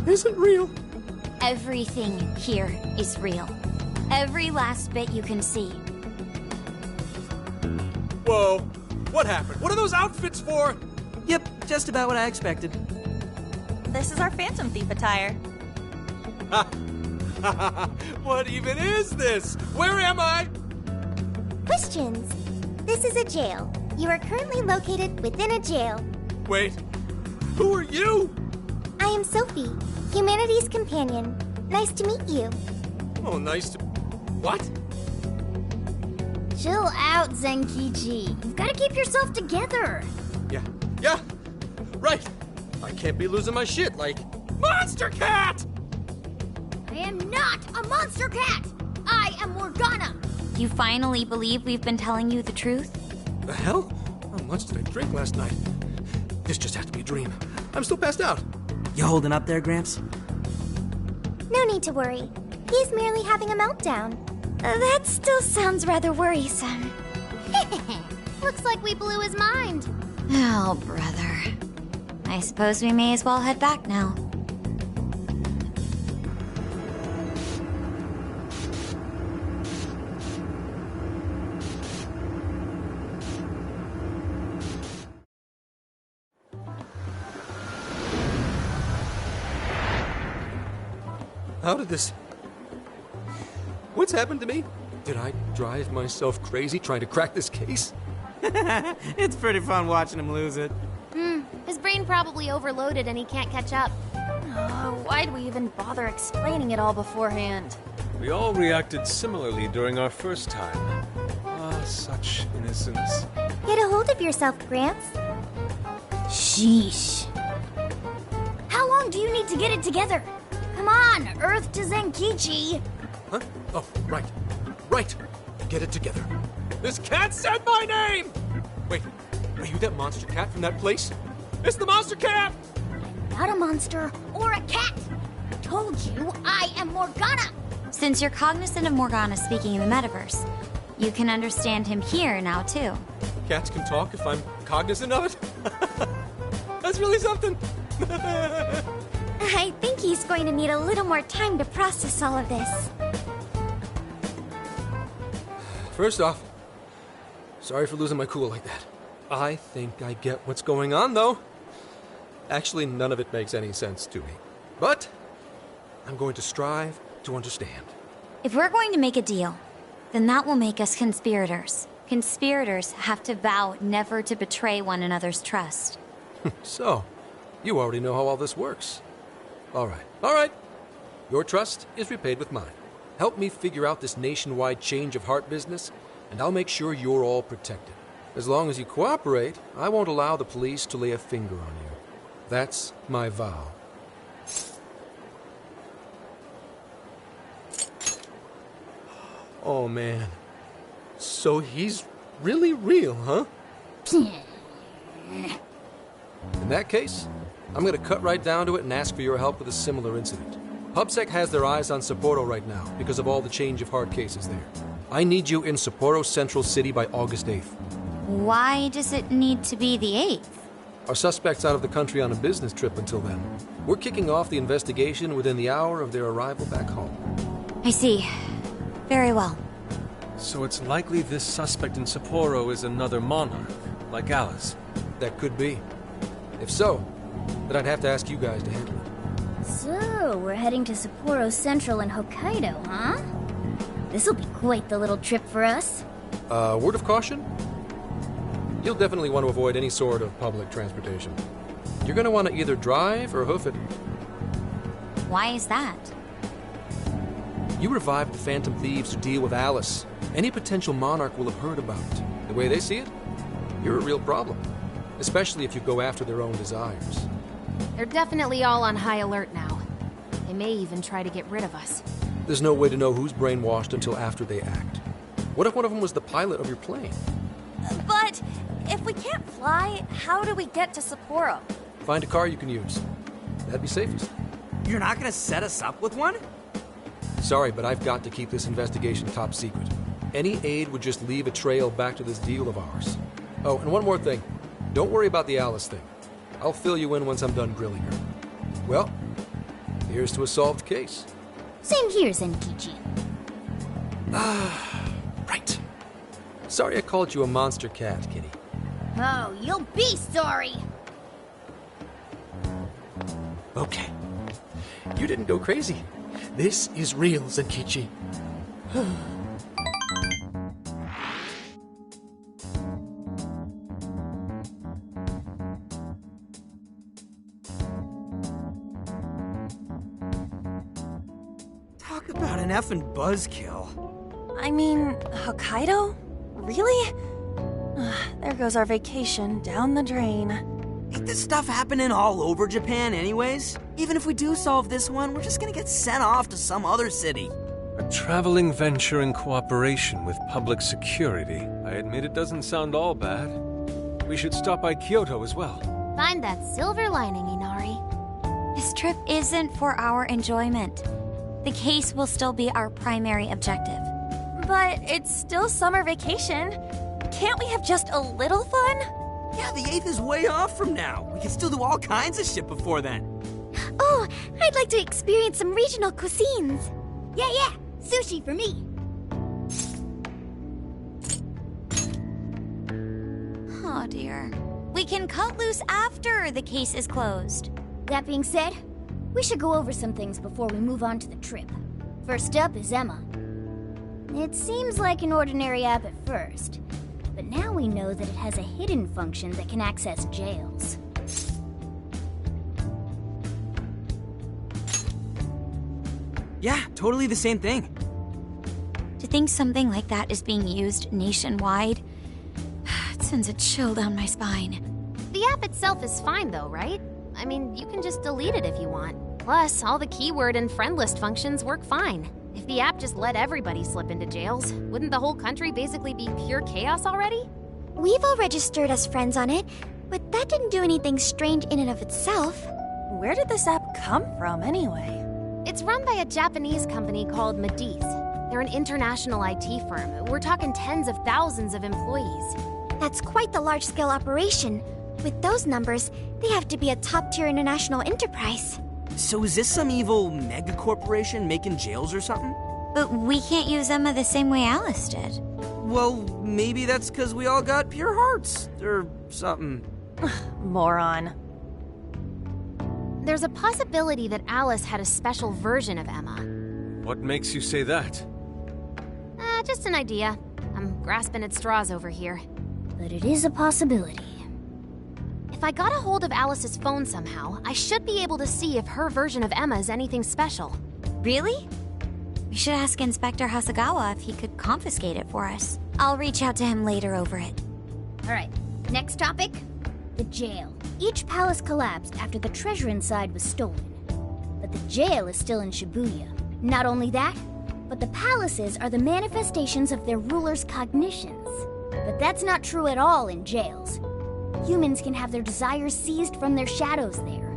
[SPEAKER 15] isn't real.
[SPEAKER 13] Everything here is real. Every last bit you can see.
[SPEAKER 15] Whoa. What happened? What are those outfits for?
[SPEAKER 11] Yep, just about what I expected.
[SPEAKER 6] This is our Phantom Thief attire.
[SPEAKER 15] What even is this? Where am I?
[SPEAKER 1] Questions. This is a jail. You are currently located within a jail.
[SPEAKER 15] Wait. Who are you?
[SPEAKER 1] I am Sophie, humanity's companion. Nice to meet you.
[SPEAKER 15] Oh, nice to... What?
[SPEAKER 3] Chill out, Zenkichi. You've got to keep yourself together.
[SPEAKER 15] Yeah. Right. I can't be losing my shit like... Monster Cat!
[SPEAKER 3] I am not a monster cat! I am Morgana!
[SPEAKER 13] You finally believe we've been telling you the truth?
[SPEAKER 15] The hell? How much did I drink last night? This just has to be a dream. I'm still passed out.
[SPEAKER 11] You holding up there, Gramps?
[SPEAKER 1] No need to worry. He's merely having a meltdown.
[SPEAKER 13] That still sounds rather worrisome.
[SPEAKER 3] Looks like we blew his mind.
[SPEAKER 13] Oh, brother. I suppose we may as well head back now.
[SPEAKER 15] How did this... What's happened to me? Did I drive myself crazy trying to crack this case?
[SPEAKER 11] It's pretty fun watching him lose it.
[SPEAKER 3] His brain probably overloaded and he can't catch up.
[SPEAKER 6] Why'd we even bother explaining it all beforehand?
[SPEAKER 4] We all reacted similarly during our first time. Ah, such innocence.
[SPEAKER 1] Get a hold of yourself, Gramps.
[SPEAKER 3] Sheesh. How long do you need to get it together? Come on, Earth to Zenkichi.
[SPEAKER 15] Huh? Oh, right. Right. Get it together. This cat said my name! Wait, are you that monster cat from that place? It's the monster cat!
[SPEAKER 3] Not a monster or a cat. Told you I am Morgana.
[SPEAKER 13] Since you're cognizant of Morgana speaking in the metaverse, You can understand him here now, too.
[SPEAKER 15] Cats can talk if I'm cognizant of it? That's really something.
[SPEAKER 13] I think he's going to need a little more time to process all of this.
[SPEAKER 15] First off, sorry for losing my cool like that. I think I get what's going on, though. Actually, none of it makes any sense to me. But I'm going to strive to understand.
[SPEAKER 13] If we're going to make a deal, then that will make us conspirators. Conspirators have to vow never to betray one another's trust.
[SPEAKER 15] So, you already know how all this works. All right. Your trust is repaid with mine. Help me figure out this nationwide change of heart business, and I'll make sure you're all protected. As long as you cooperate, I won't allow the police to lay a finger on you. That's my vow. Oh, man. So he's really real, huh? In that case, I'm gonna cut right down to it and ask for your help with a similar incident. PubSec has their eyes on Sapporo right now because of all the change of heart cases there. I need you in Sapporo Central City by August 8th.
[SPEAKER 13] Why does it need to be the 8th?
[SPEAKER 15] Our suspect's out of the country on a business trip until then. We're kicking off the investigation within the hour of their arrival back home.
[SPEAKER 13] I see. Very well.
[SPEAKER 4] So it's likely this suspect in Sapporo is another monarch, like Alice.
[SPEAKER 15] That could be. If so, then I'd have to ask you guys to handle it.
[SPEAKER 3] So, we're heading to Sapporo Central in Hokkaido, huh? This'll be quite the little trip for us.
[SPEAKER 15] Word of caution? You'll definitely want to avoid any sort of public transportation. You're going to want to either drive or hoof it.
[SPEAKER 13] Why is that?
[SPEAKER 15] You revived the Phantom Thieves to deal with Alice. Any potential monarch will have heard about it. The way they see it, you're a real problem. Especially if you go after their own desires.
[SPEAKER 5] They're definitely all on high alert now. They may even try to get rid of us.
[SPEAKER 15] There's no way to know who's brainwashed until after they act. What if one of them was the pilot of your plane?
[SPEAKER 6] But if we can't fly, how do we get to Sapporo?
[SPEAKER 15] Find a car you can use. That'd be safest.
[SPEAKER 11] You're not gonna set us up with one?
[SPEAKER 15] Sorry, but I've got to keep this investigation top secret. Any aid would just leave a trail back to this deal of ours. Oh, and one more thing. Don't worry about the Alice thing. I'll fill you in once I'm done grilling her. Well, here's to a solved case.
[SPEAKER 3] Same here, Zenkichi.
[SPEAKER 15] Right. Sorry I called you a monster cat, Kitty.
[SPEAKER 3] Oh, you'll be sorry!
[SPEAKER 11] Okay. You didn't go crazy. This is real, Zenkichi. Talk about an effing buzzkill.
[SPEAKER 6] I mean, Hokkaido? Really? There goes our vacation down the drain.
[SPEAKER 11] Ain't this stuff happening all over Japan anyways? Even if we do solve this one, we're just gonna get sent off to some other city.
[SPEAKER 4] A traveling venture in cooperation with public security. I admit it doesn't sound all bad. We should stop by Kyoto as well.
[SPEAKER 5] Find that silver lining, Inari.
[SPEAKER 13] This trip isn't for our enjoyment. The case will still be our primary objective.
[SPEAKER 6] But it's still summer vacation. Can't we have just a little fun?
[SPEAKER 11] Yeah, the 8th is way off from now. We can still do all kinds of shit before then.
[SPEAKER 3] Oh, I'd like to experience some regional cuisines. Yeah, sushi for me.
[SPEAKER 13] Oh dear. We can cut loose after the case is closed.
[SPEAKER 3] That being said, we should go over some things before we move on to the trip. First up is Emma. It seems like an ordinary app at first, but now we know that it has a hidden function that can access jails.
[SPEAKER 11] Yeah, totally the same thing.
[SPEAKER 13] To think something like that is being used nationwide, it sends a chill down my spine.
[SPEAKER 5] The app itself is fine though, right? I mean, you can just delete it if you want. Plus, all the keyword and friend list functions work fine. If the app just let everybody slip into jails, wouldn't the whole country basically be pure chaos already?
[SPEAKER 3] We've all registered as friends on it, but that didn't do anything strange in and of itself.
[SPEAKER 6] Where did this app come from, anyway?
[SPEAKER 5] It's run by a Japanese company called Medice. They're an international IT firm. We're talking tens of thousands of employees.
[SPEAKER 13] That's quite the large-scale operation. With those numbers, they have to be a top-tier international enterprise.
[SPEAKER 2] So is this some evil mega corporation making jails or something?
[SPEAKER 13] But we can't use Emma the same way Alice did.
[SPEAKER 2] Well, maybe that's because we all got pure hearts, or something.
[SPEAKER 6] Moron.
[SPEAKER 5] There's a possibility that Alice had a special version of Emma.
[SPEAKER 4] What makes you say that?
[SPEAKER 5] Just an idea. I'm grasping at straws over here.
[SPEAKER 3] But it is a possibility.
[SPEAKER 5] If I got a hold of Alice's phone somehow, I should be able to see if her version of Emma is anything special.
[SPEAKER 13] Really? We should ask Inspector Hasagawa if he could confiscate it for us. I'll reach out to him later over it.
[SPEAKER 3] Alright, next topic. The jail. Each palace collapsed after the treasure inside was stolen. But the jail is still in Shibuya. Not only that, but the palaces are the manifestations of their rulers' cognitions. But that's not true at all in jails. Humans can have their desires seized from their shadows there.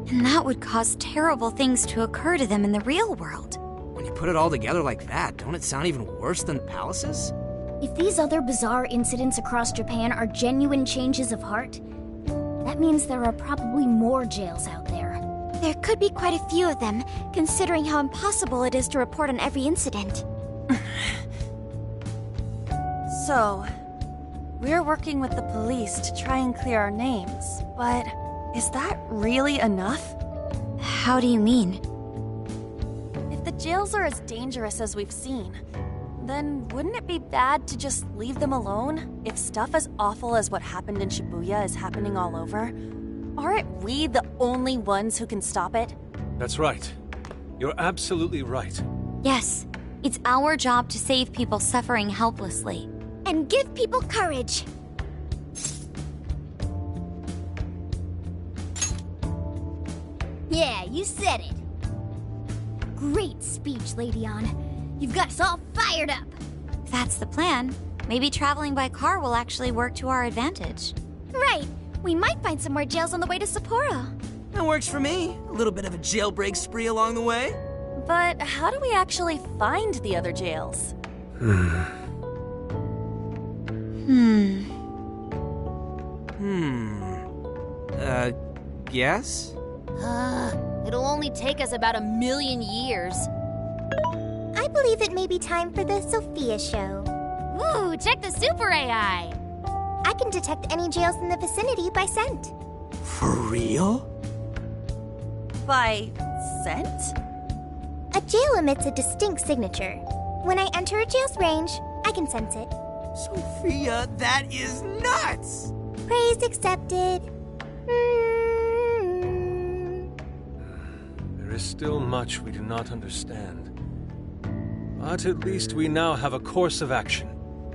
[SPEAKER 13] And that would cause terrible things to occur to them in the real world.
[SPEAKER 2] When you put it all together like that, don't it sound even worse than the palaces?
[SPEAKER 3] If these other bizarre incidents across Japan are genuine changes of heart, that means there are probably more jails out there.
[SPEAKER 13] There could be quite a few of them, considering how impossible it is to report on every incident.
[SPEAKER 6] So, we're working with the police to try and clear our names, but is that really enough?
[SPEAKER 13] How do you mean?
[SPEAKER 6] If the jails are as dangerous as we've seen, then wouldn't it be bad to just leave them alone if stuff as awful as what happened in Shibuya is happening all over? Aren't we the only ones who can stop it?
[SPEAKER 4] That's right. You're absolutely right.
[SPEAKER 13] Yes, it's our job to save people suffering helplessly.
[SPEAKER 3] And give people courage. Yeah, you said it. Great speech, Lady Ann. You've got us all fired up.
[SPEAKER 13] If that's the plan, maybe traveling by car will actually work to our advantage.
[SPEAKER 3] Right. We might find some more jails on the way to Sapporo.
[SPEAKER 2] That works for me. A little bit of a jailbreak spree along the way.
[SPEAKER 6] But how do we actually find the other jails?
[SPEAKER 2] Guess?
[SPEAKER 5] It'll only take us about 1,000,000 years.
[SPEAKER 1] I believe it may be time for the Sophia show.
[SPEAKER 5] Ooh, check the super AI!
[SPEAKER 1] I can detect any jails in the vicinity by scent.
[SPEAKER 2] For real?
[SPEAKER 6] By scent?
[SPEAKER 1] A jail emits a distinct signature. When I enter a jail's range, I can sense it.
[SPEAKER 2] Sophia, that is nuts!
[SPEAKER 1] Praise accepted.
[SPEAKER 4] There is still much we do not understand. But at least we now have a course of action.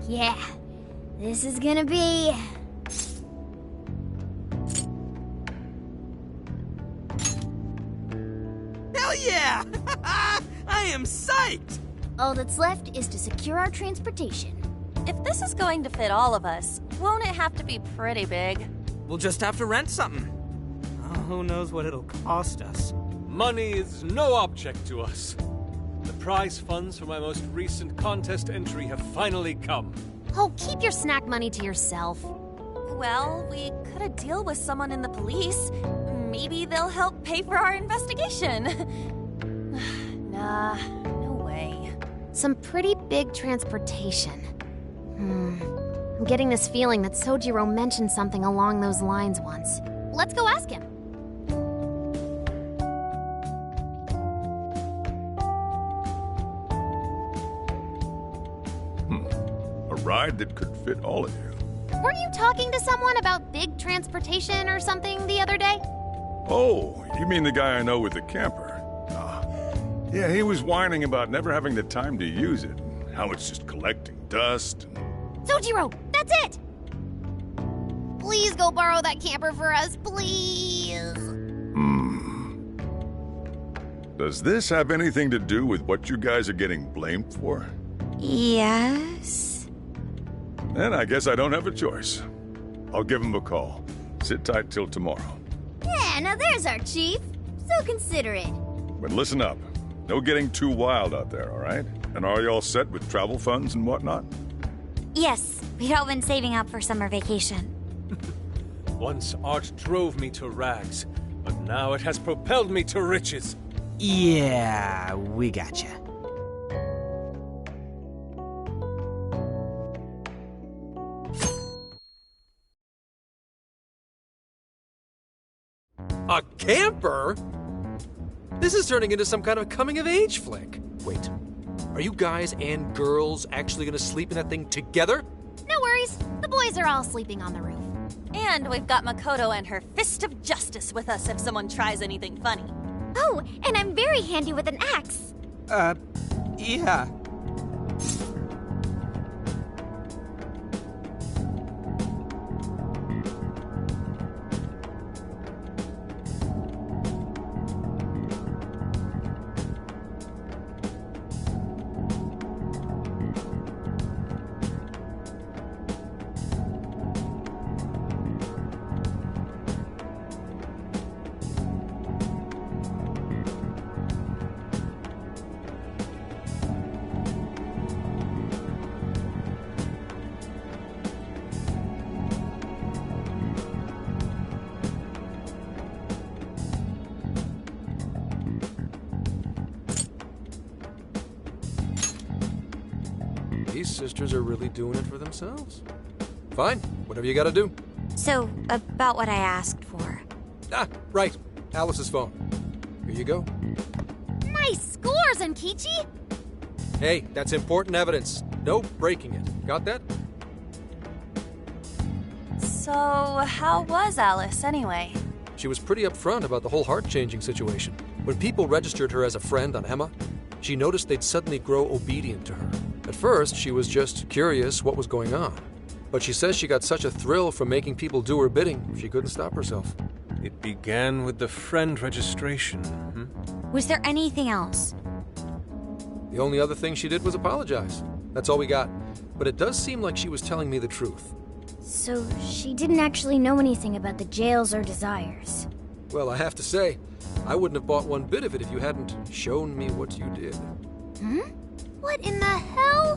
[SPEAKER 3] Yeah, this is gonna be...
[SPEAKER 2] Hell yeah! I am psyched!
[SPEAKER 3] All that's left is to secure our transportation.
[SPEAKER 6] If this is going to fit all of us, won't it have to be pretty big?
[SPEAKER 2] We'll just have to rent something. Oh, who knows what it'll cost us.
[SPEAKER 4] Money is no object to us. The prize funds for my most recent contest entry have finally come.
[SPEAKER 5] Oh, keep your snack money to yourself.
[SPEAKER 6] Well, we could have deal with someone in the police. Maybe they'll help pay for our investigation. Nah, no way.
[SPEAKER 5] Some pretty big transportation. I'm getting this feeling that Sojiro mentioned something along those lines once. Let's go ask him.
[SPEAKER 16] A ride that could fit all of you.
[SPEAKER 5] Weren't you talking to someone about big transportation or something the other day?
[SPEAKER 16] Oh, you mean the guy I know with the camper? Yeah, he was whining about never having the time to use it. How it's just collecting dust and...
[SPEAKER 5] Sojiro, that's it! Please go borrow that camper for us, please!
[SPEAKER 16] Does this have anything to do with what you guys are getting blamed for?
[SPEAKER 13] Yes.
[SPEAKER 16] Then I guess I don't have a choice. I'll give him a call. Sit tight till tomorrow.
[SPEAKER 3] Yeah, now there's our chief. So considerate.
[SPEAKER 16] But listen up. No getting too wild out there, all right? And are you all set with travel funds and whatnot?
[SPEAKER 13] Yes, we'd all been saving up for summer vacation.
[SPEAKER 4] Once art drove me to rags, but now it has propelled me to riches.
[SPEAKER 2] Yeah, we gotcha.
[SPEAKER 15] A camper? This is turning into some kind of coming-of-age flick. Wait, are you guys and girls actually gonna sleep in that thing together?
[SPEAKER 5] No worries. The boys are all sleeping on the roof.
[SPEAKER 6] And we've got Makoto and her Fist of Justice with us if someone tries anything funny.
[SPEAKER 3] Oh, and I'm very handy with an axe.
[SPEAKER 11] Yeah.
[SPEAKER 15] These sisters are really doing it for themselves. Fine, whatever you gotta do.
[SPEAKER 13] So, about what I asked for.
[SPEAKER 15] Ah, right. Alice's phone. Here you go.
[SPEAKER 5] Nice scores, Enkichi!
[SPEAKER 15] Hey, that's important evidence. No breaking it. Got that?
[SPEAKER 6] So, how was Alice anyway?
[SPEAKER 15] She was pretty upfront about the whole heart-changing situation. When people registered her as a friend on Emma, she noticed they'd suddenly grow obedient to her. At first, she was just curious what was going on. But she says she got such a thrill from making people do her bidding, she couldn't stop herself.
[SPEAKER 4] It began with the friend registration.
[SPEAKER 13] Was there anything else?
[SPEAKER 15] The only other thing she did was apologize. That's all we got. But it does seem like she was telling me the truth.
[SPEAKER 3] So she didn't actually know anything about the jails or desires.
[SPEAKER 15] Well, I have to say, I wouldn't have bought one bit of it if you hadn't shown me what you did.
[SPEAKER 5] What in the hell?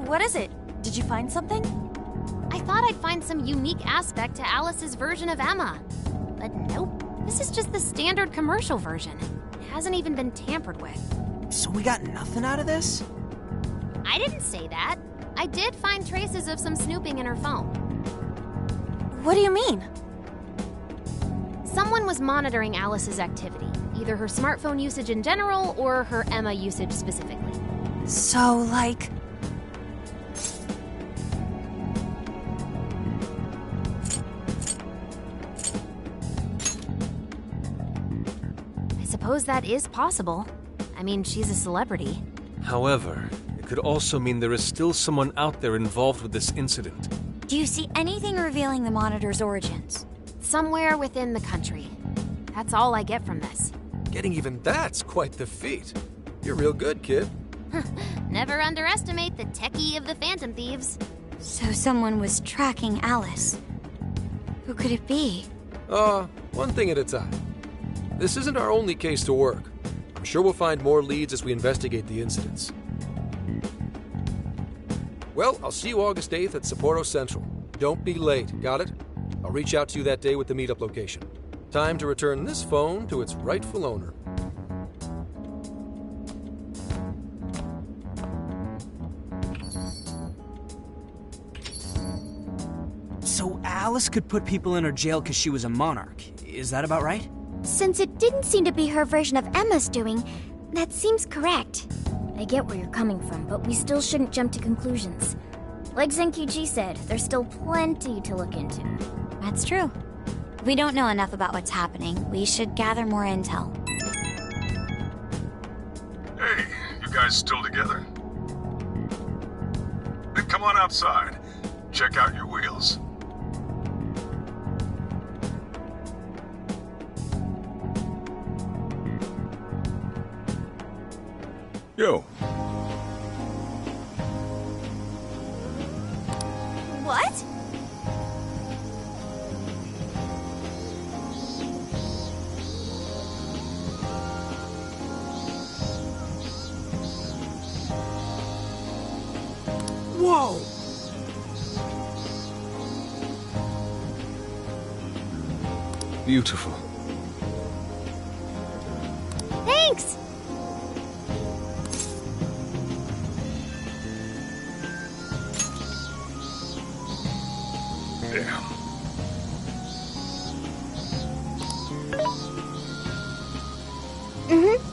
[SPEAKER 6] What is it? Did you find something?
[SPEAKER 5] I thought I'd find some unique aspect to Alice's version of Emma. But nope. This is just the standard commercial version. It hasn't even been tampered with.
[SPEAKER 2] So we got nothing out of this?
[SPEAKER 5] I didn't say that. I did find traces of some snooping in her phone.
[SPEAKER 6] What do you mean?
[SPEAKER 5] Someone was monitoring Alice's activity, either her smartphone usage in general or her Emma usage specifically.
[SPEAKER 6] So, like...
[SPEAKER 5] I suppose that is possible. I mean, she's a celebrity.
[SPEAKER 4] However, it could also mean there is still someone out there involved with this incident.
[SPEAKER 13] Do you see anything revealing the Monitor's origins?
[SPEAKER 5] Somewhere within the country. That's all I get from this.
[SPEAKER 15] Getting even that's quite the feat. You're real good, kid.
[SPEAKER 5] Never underestimate the techie of the Phantom Thieves.
[SPEAKER 13] So someone was tracking Alice. Who could it be?
[SPEAKER 15] One thing at a time. This isn't our only case to work. I'm sure we'll find more leads as we investigate the incidents. Well, I'll see you August 8th at Sapporo Central. Don't be late, got it? I'll reach out to you that day with the meetup location. Time to return this phone to its rightful owner.
[SPEAKER 2] So Alice could put people in her jail because she was a monarch. Is that about right?
[SPEAKER 3] Since it didn't seem to be her version of Emma's doing, that seems correct. I get where you're coming from, but we still shouldn't jump to conclusions. Like Zenkichi said, there's still plenty to look into.
[SPEAKER 13] That's true. We don't know enough about what's happening. We should gather more intel.
[SPEAKER 16] Hey, you guys still together? Then come on outside. Check out your wheels. Yo.
[SPEAKER 6] What?
[SPEAKER 4] Beautiful.
[SPEAKER 3] Thanks!
[SPEAKER 16] Damn.
[SPEAKER 3] Mm-hmm.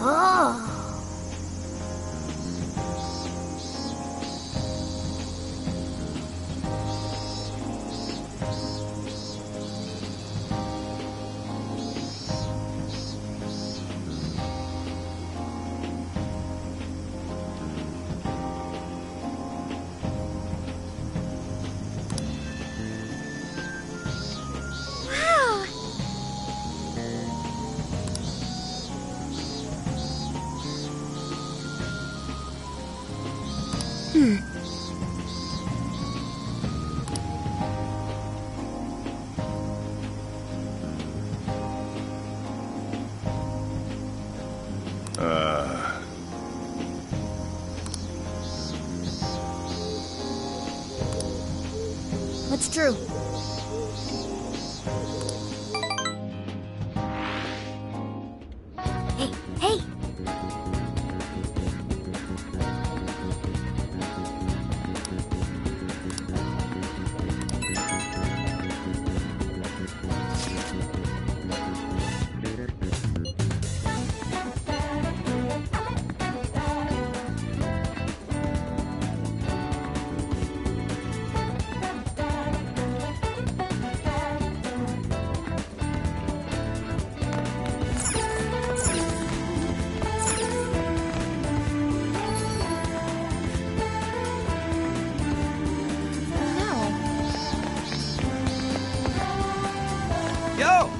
[SPEAKER 3] Oh. Wow. Hmm. What's true? Hey, hey!
[SPEAKER 11] Yo!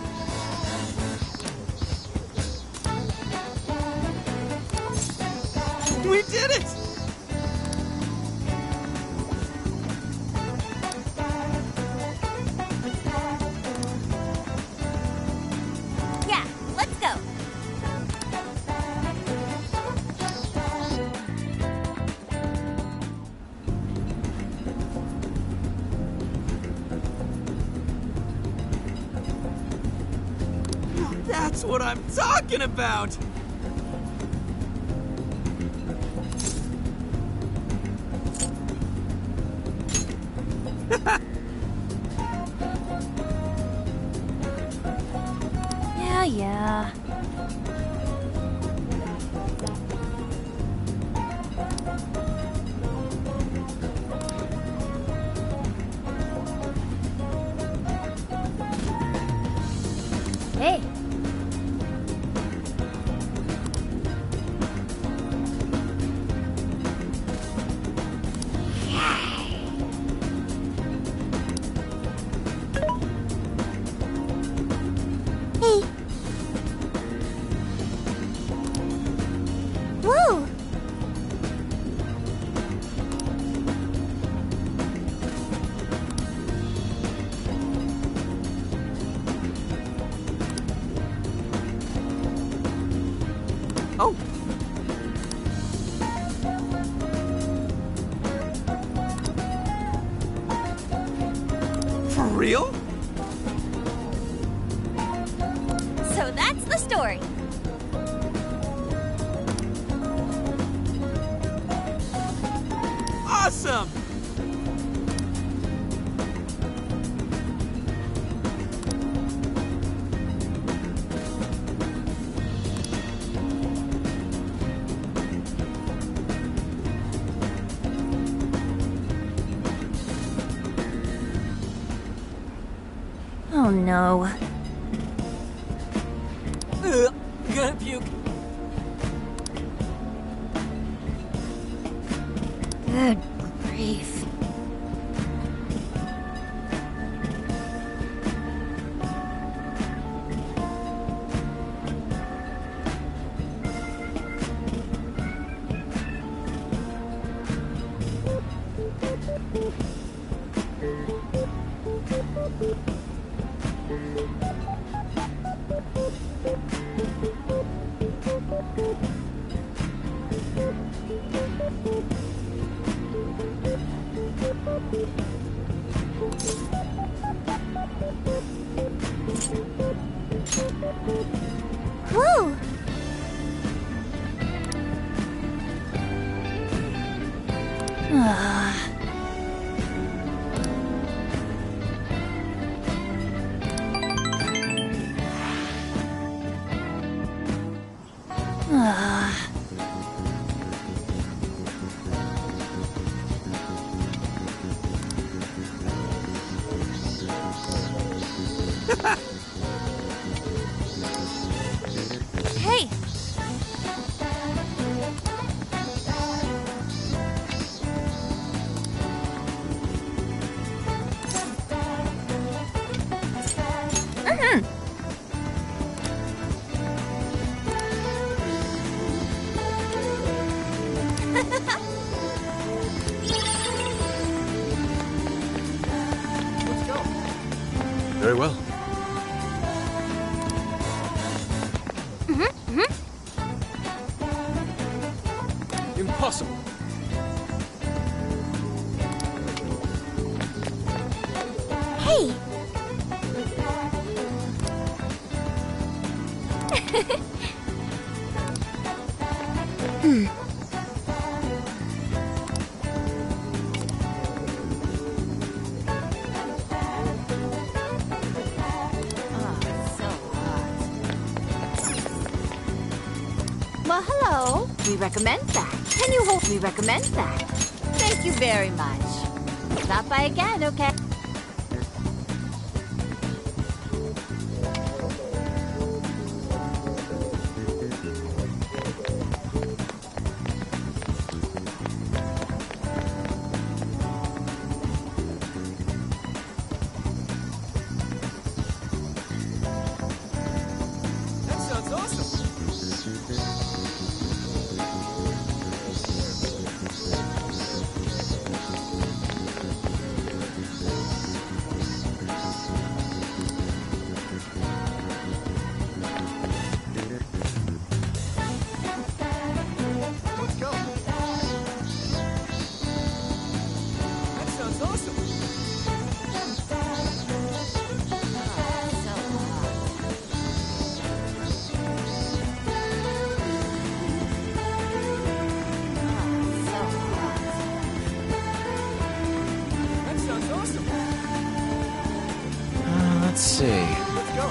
[SPEAKER 11] We did it!
[SPEAKER 13] Yeah, let's go.
[SPEAKER 11] That's what I'm talking about!
[SPEAKER 6] Yeah.
[SPEAKER 3] Hey. Hey. Whoa!
[SPEAKER 11] Oh! For real?
[SPEAKER 13] So that's the story.
[SPEAKER 11] Awesome!
[SPEAKER 6] Oh no.
[SPEAKER 11] Gonna puke.
[SPEAKER 3] Good grief. Whoa!
[SPEAKER 6] Hey!
[SPEAKER 4] Very well. Impossible.
[SPEAKER 3] Hey!
[SPEAKER 17] Well, hello. We recommend that. Can you hold? We recommend that. Thank you very much. Stop by again, okay?
[SPEAKER 4] That sounds awesome. Let's go. That sounds awesome. That sounds awesome. Let's see. Let's go.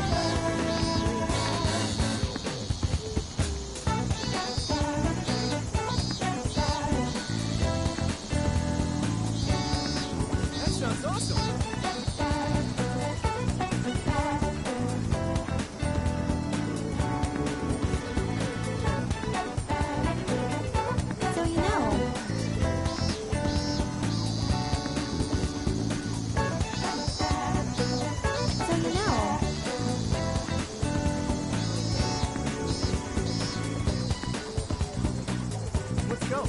[SPEAKER 4] That sounds awesome.
[SPEAKER 3] So you know. So you know.
[SPEAKER 4] Let's go.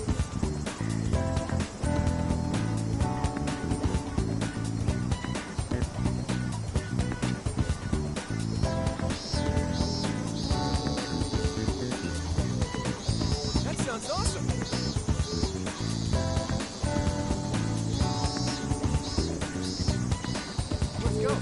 [SPEAKER 4] That sounds awesome. Let's go.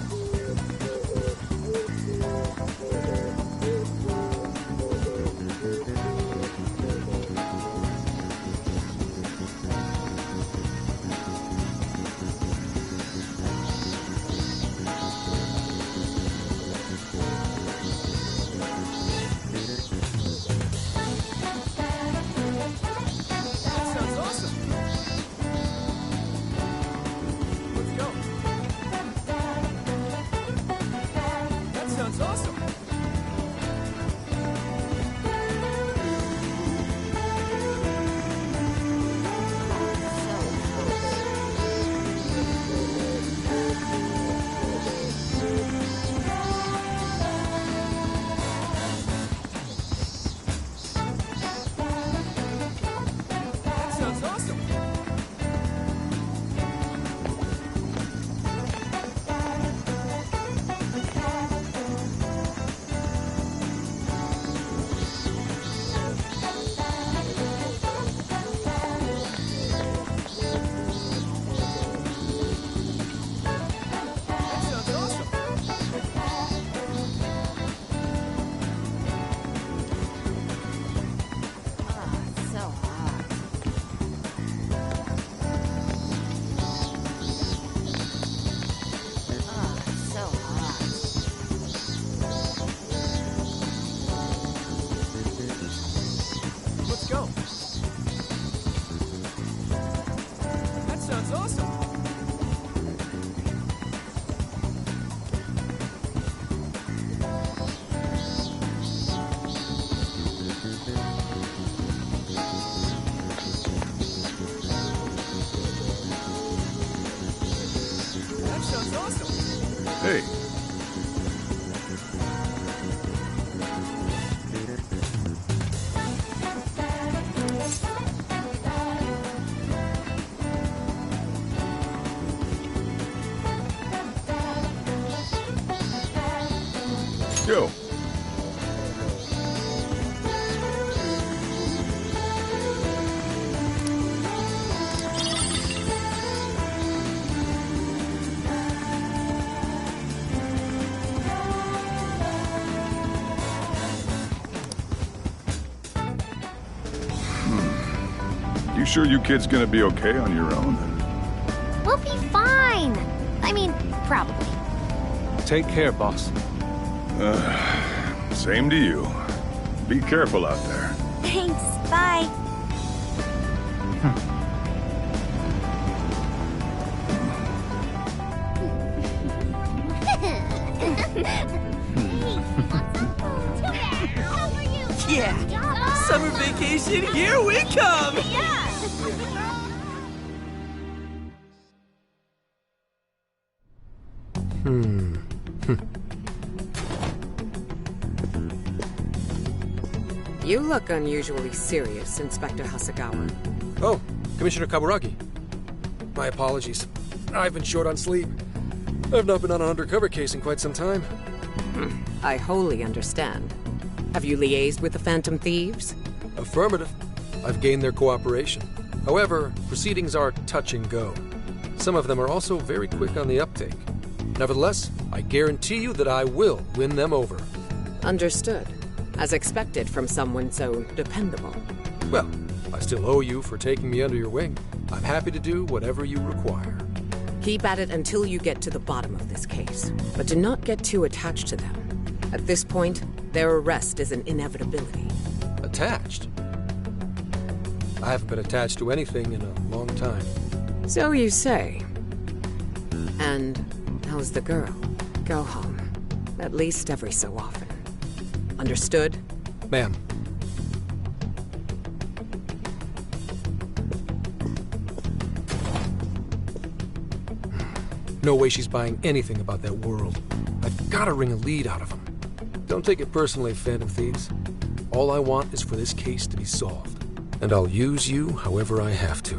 [SPEAKER 16] Hey. Yo. You sure you kids gonna be okay on your own?
[SPEAKER 5] We'll be fine. I mean, probably.
[SPEAKER 4] Take care, boss.
[SPEAKER 16] Same to you. Be careful out there.
[SPEAKER 13] Thanks. Bye.
[SPEAKER 11] Yeah! Summer vacation, here we come!
[SPEAKER 18] You look unusually serious, Inspector Hasagawa.
[SPEAKER 15] Oh, Commissioner Kaburagi. My apologies. I've been short on sleep. I've not been on an undercover case in quite some time.
[SPEAKER 18] I wholly understand. Have you liaised with the Phantom Thieves?
[SPEAKER 15] Affirmative. I've gained their cooperation. However, proceedings are touch and go. Some of them are also very quick on the uptake. Nevertheless, I guarantee you that I will win them over.
[SPEAKER 18] Understood. As expected from someone so dependable.
[SPEAKER 15] Well, I still owe you for taking me under your wing. I'm happy to do whatever you require.
[SPEAKER 18] Keep at it until you get to the bottom of this case. But do not get too attached to them. At this point, their arrest is an inevitability.
[SPEAKER 15] Attached? I haven't been attached to anything in a long time.
[SPEAKER 18] So you say. And how's the girl? Go home. At least every so often. Understood?
[SPEAKER 15] Ma'am. No way she's buying anything about that world. I've got to wring a lead out of them. Don't take it personally, Phantom Thieves. All I want is for this case to be solved. And I'll use you however I have to.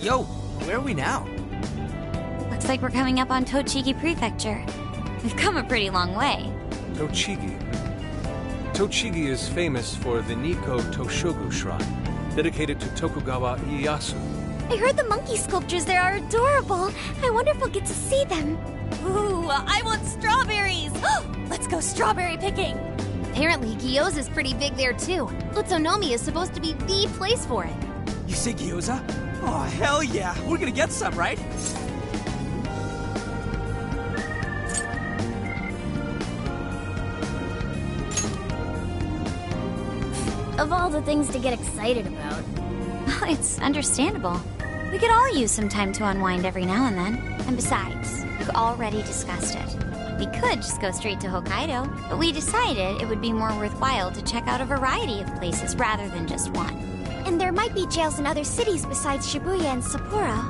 [SPEAKER 11] Yo, where are we now?
[SPEAKER 13] Looks like we're coming up on Tochigi Prefecture. We've come a pretty long way.
[SPEAKER 4] Tochigi. Tochigi is famous for the Nikko Toshogu Shrine, dedicated to Tokugawa Ieyasu.
[SPEAKER 3] I heard the monkey sculptures there are adorable. I wonder if we'll get to see them.
[SPEAKER 6] Ooh, I want strawberries! Let's go strawberry picking!
[SPEAKER 5] Apparently, gyoza's pretty big there too. Utsunomi is supposed to be the place for it.
[SPEAKER 11] You say gyoza? Oh, hell yeah! We're gonna get some, right?
[SPEAKER 3] Of all the things to get excited about.
[SPEAKER 13] It's understandable. We could all use some time to unwind every now and then. And besides, we've already discussed it. We could just go straight to Hokkaido, but we decided it would be more worthwhile to check out a variety of places rather than just one.
[SPEAKER 3] And there might be jails in other cities besides Shibuya and Sapporo.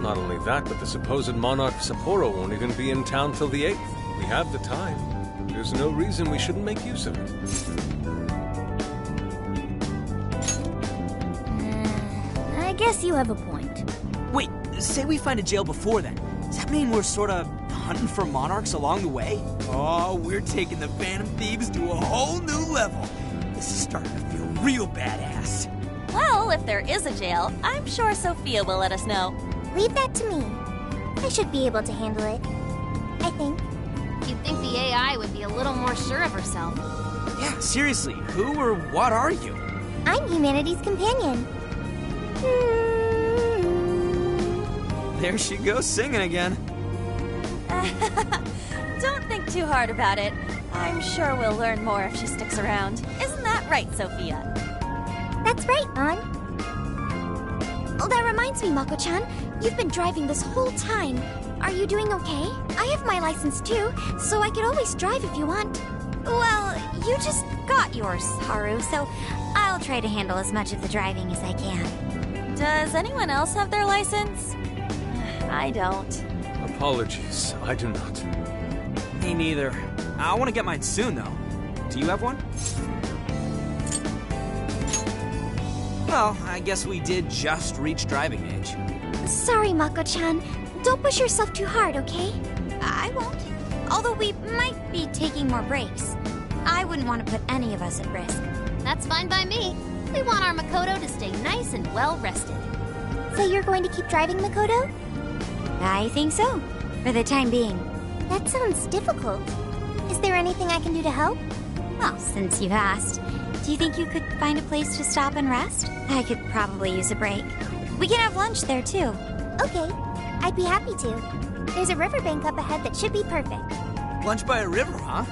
[SPEAKER 4] Not only that, but the supposed monarch Sapporo won't even be in town till the 8th. We have the time. There's no reason we shouldn't make use of it.
[SPEAKER 3] I guess you have a point.
[SPEAKER 11] Wait, say we find a jail before then. Does that mean we're sort of hunting for monarchs along the way? Oh, we're taking the Phantom Thieves to a whole new level. This is starting to feel real badass.
[SPEAKER 6] Well, if there is a jail, I'm sure Sophia will let us know.
[SPEAKER 1] Leave that to me. I should be able to handle it. I think.
[SPEAKER 5] You'd think the AI would be a little more sure of herself.
[SPEAKER 11] Yeah, seriously, who or what are you?
[SPEAKER 1] I'm humanity's companion.
[SPEAKER 11] There she goes singing again.
[SPEAKER 6] Don't think too hard about it. I'm sure we'll learn more if she sticks around. Isn't that right, Sophia?
[SPEAKER 1] That's right, An. Oh, that reminds me, Mako-chan. You've been driving this whole time. Are you doing okay? I have my license too, so I could always drive if you want.
[SPEAKER 13] Well, You just got yours, Haru, so I'll try to handle as much of the driving as I can.
[SPEAKER 6] Does anyone else have their license? I don't.
[SPEAKER 4] Apologies, I do not.
[SPEAKER 11] Me neither. I want to get mine soon, though. Do you have one? Well, I guess we did just reach driving age.
[SPEAKER 3] Sorry, Mako-chan. Don't push yourself too hard, okay?
[SPEAKER 13] I won't. Although we might be taking more breaks. I wouldn't want to put any of us at risk.
[SPEAKER 5] That's fine by me. We want our Makoto to stay nice and well rested.
[SPEAKER 3] So you're going to keep driving, Makoto?
[SPEAKER 13] I think so, for the time being.
[SPEAKER 3] That sounds difficult. Is there anything I can do to help?
[SPEAKER 13] Well, since you've asked, do you think you could find a place to stop and rest? I could probably use a break. We can have lunch there, too.
[SPEAKER 3] Okay, I'd be happy to. There's a riverbank up ahead that should be perfect.
[SPEAKER 11] Lunch by a river, huh?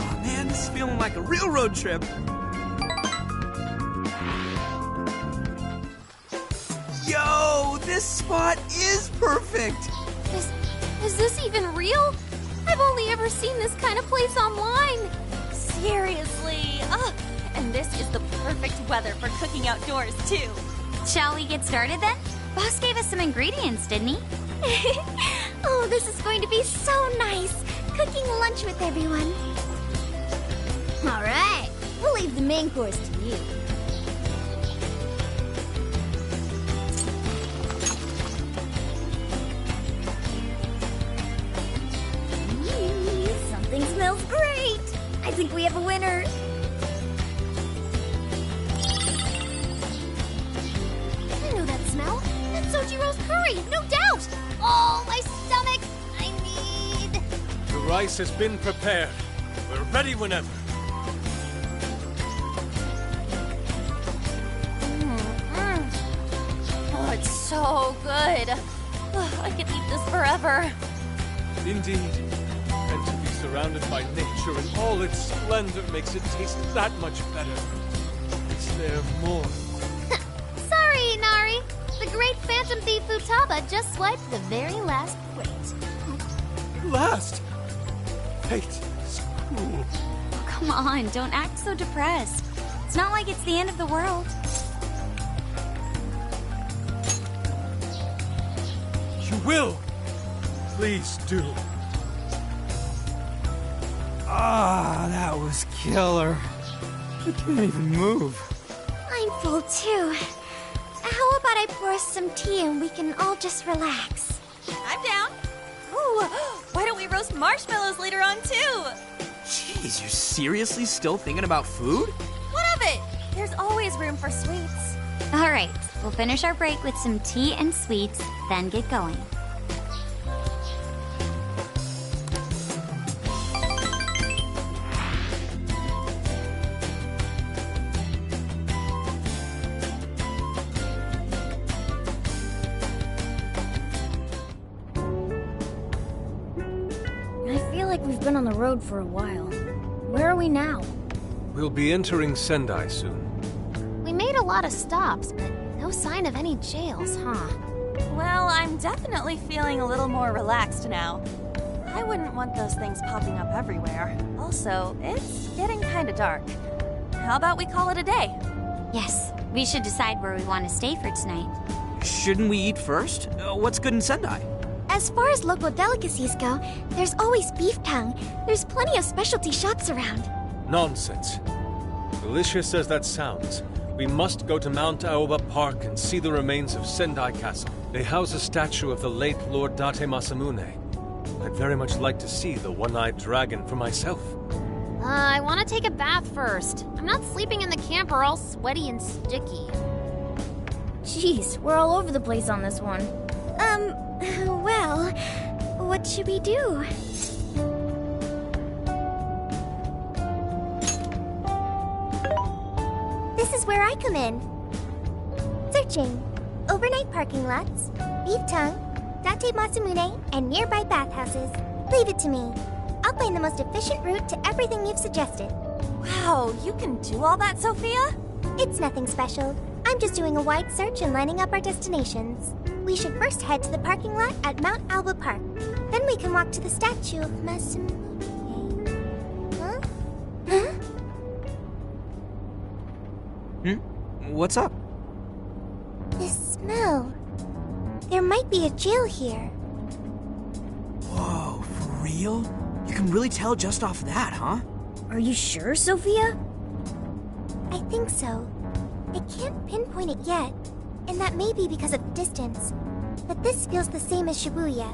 [SPEAKER 11] Oh man, this is feeling like a real road trip. Yo, this spot is perfect!
[SPEAKER 5] Is this even real? I've only ever seen this kind of place online.
[SPEAKER 6] Seriously? Ugh. And this is the perfect weather for cooking outdoors, too.
[SPEAKER 13] Shall we get started then? Boss gave us some ingredients, didn't he?
[SPEAKER 3] Oh, this is going to be so nice. Cooking lunch with everyone. All right, we'll leave the main course to you. Something smells great. I think we have a winner.
[SPEAKER 5] I know that smell. That's Sojiro's curry, no doubt. Oh, my stomach. I need...
[SPEAKER 4] The rice has been prepared. We're ready whenever.
[SPEAKER 6] Oh, it's so good. I could eat this forever.
[SPEAKER 4] Indeed. And to be surrounded by nature in all its splendor makes it taste that much better. Is there more?
[SPEAKER 5] Sorry, Inari. The great Phantom Thief Futaba just swiped the very last plate.
[SPEAKER 4] Last? Fate is cruel.
[SPEAKER 13] Oh, come on, don't act so depressed. It's not like it's the end of the world.
[SPEAKER 4] You will! Please do.
[SPEAKER 11] Ah, that was killer. I can't even move.
[SPEAKER 3] I'm full too. How about I pour us some tea and we can all just relax?
[SPEAKER 6] I'm down. Ooh, why don't we roast marshmallows later on too?
[SPEAKER 11] Jeez, you're seriously still thinking about food?
[SPEAKER 6] What of it? There's always room for sweets.
[SPEAKER 13] All right, we'll finish our break with some tea and sweets, then get going.
[SPEAKER 3] We've been on the road for a while. Where are we now?
[SPEAKER 4] We'll be entering Sendai soon.
[SPEAKER 5] We made a lot of stops, but no sign of any jails, huh?
[SPEAKER 6] Well, I'm definitely feeling a little more relaxed now. I wouldn't want those things popping up everywhere. Also, it's getting kind of dark. How about we call it a day?
[SPEAKER 13] Yes, we should decide where we want to stay for tonight.
[SPEAKER 11] Shouldn't we eat first? What's good in Sendai?
[SPEAKER 3] As far as local delicacies go, there's always beef tongue. There's plenty of specialty shops around.
[SPEAKER 4] Nonsense. Delicious as that sounds, we must go to Mount Aoba Park and see the remains of Sendai Castle. They house a statue of the late Lord Date Masamune. I'd very much like to see the one-eyed dragon for myself.
[SPEAKER 5] I want to take a bath first. I'm not sleeping in the camper all sweaty and sticky.
[SPEAKER 3] Jeez, we're all over the place on this one. Well, what should we do? This is where I come in. Searching. Overnight parking lots, beef tongue, Date Masamune, and nearby bathhouses. Leave it to me. I'll find the most efficient route to everything you've suggested.
[SPEAKER 6] Wow, you can do all that, Sophia?
[SPEAKER 3] It's nothing special. I'm just doing a wide search and lining up our destinations. We should first head to the parking lot at Mount Alba Park. Then we can walk to the statue of Masamune. Huh?
[SPEAKER 11] What's up?
[SPEAKER 1] This smell. There might be a jail here.
[SPEAKER 11] Whoa, for real? You can really tell just off that, huh?
[SPEAKER 3] Are you sure, Sophia?
[SPEAKER 1] I think so. I can't pinpoint it yet, and that may be because of distance. But this feels the same as Shibuya.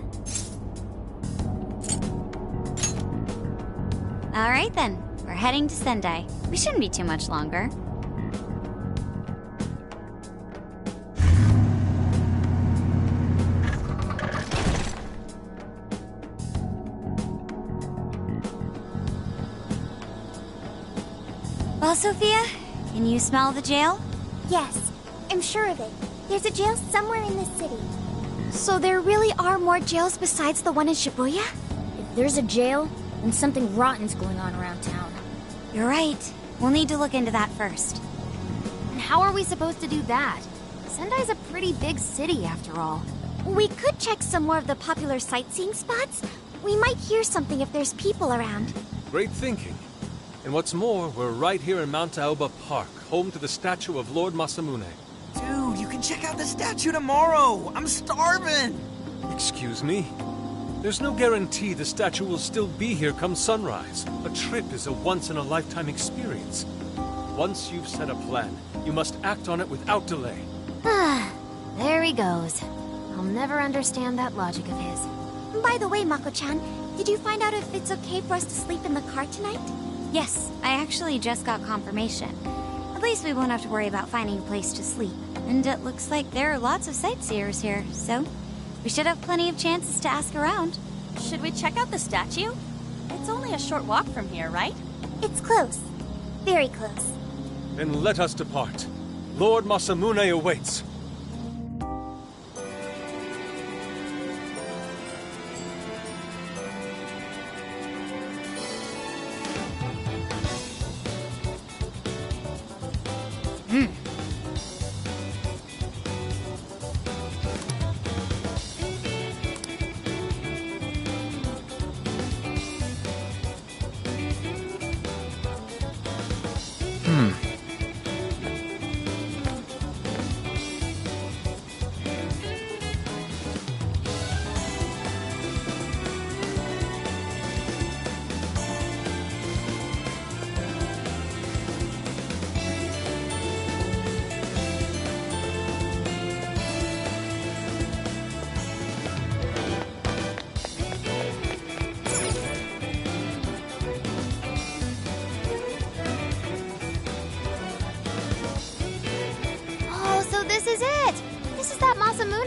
[SPEAKER 13] All right then, we're heading to Sendai. We shouldn't be too much longer. Well, Sophia, can you smell the jail?
[SPEAKER 1] Yes, I'm sure of it. There's a jail somewhere in this city.
[SPEAKER 3] So there really are more jails besides the one in Shibuya? If there's a jail, then something rotten's going on around town.
[SPEAKER 13] You're right. We'll need to look into that first.
[SPEAKER 5] And how are we supposed to do that? Sendai's a pretty big city, after all.
[SPEAKER 3] We could check some more of the popular sightseeing spots. We might hear something if there's people around.
[SPEAKER 4] Great thinking. And what's more, we're right here in Mount Aoba Park, home to the statue of Lord Masamune.
[SPEAKER 11] Dude, you can check out the statue tomorrow! I'm starving!
[SPEAKER 4] Excuse me? There's no guarantee the statue will still be here come sunrise. A trip is a once-in-a-lifetime experience. Once you've set a plan, you must act on it without delay.
[SPEAKER 5] There he goes. I'll never understand that logic of his.
[SPEAKER 3] By the way, Mako-chan, did you find out if it's okay for us to sleep in the car tonight?
[SPEAKER 13] Yes, I actually just got confirmation. At least we won't have to worry about finding a place to sleep. And it looks like there are lots of sightseers here, so we should have plenty of chances to ask around.
[SPEAKER 6] Should we check out the statue? It's only a short walk from here, right?
[SPEAKER 1] It's close. Very close.
[SPEAKER 4] Then let us depart. Lord Masamune awaits.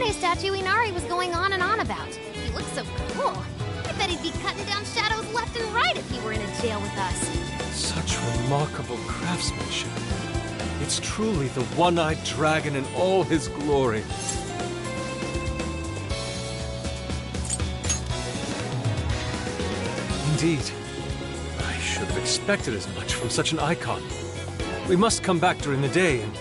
[SPEAKER 5] Statue Inari was going on and on about. He looks so cool. I bet he'd be cutting down shadows left and right if he were in a jail with us.
[SPEAKER 4] Such remarkable craftsmanship. It's truly the one-eyed dragon in all his glory. Indeed. I should have expected as much from such an icon. We must come back during the day and...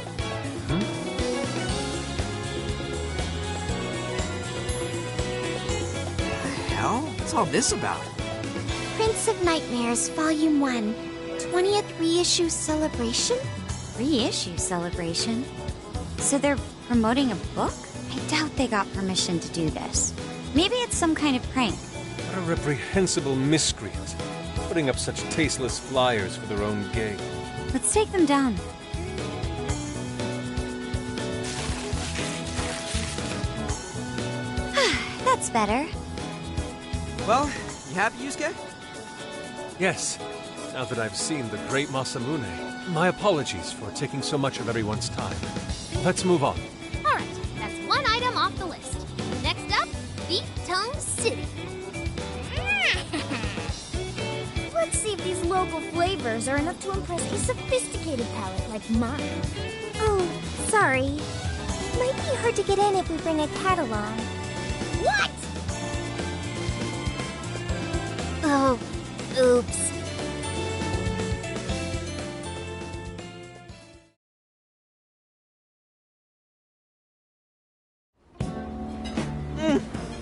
[SPEAKER 11] What's all this about?
[SPEAKER 3] Prince of Nightmares, Volume 1. 20th reissue celebration?
[SPEAKER 13] Reissue celebration? So they're promoting a book? I doubt they got permission to do this. Maybe it's some kind of prank.
[SPEAKER 4] What a reprehensible miscreant. Putting up such tasteless flyers for their own gain.
[SPEAKER 13] Let's take them down. That's better.
[SPEAKER 11] Well, you happy, Yusuke?
[SPEAKER 4] Yes. Now that I've seen the great Masamune, my apologies for taking so much of everyone's time. Let's move on.
[SPEAKER 5] Alright, that's one item off the list. Next up, Beef Tongue City.
[SPEAKER 3] Let's see if these local flavors are enough to impress a sophisticated palate like mine.
[SPEAKER 1] Oh, sorry. Might be hard to get in if we bring a cat along.
[SPEAKER 5] What?
[SPEAKER 3] Oh, oops.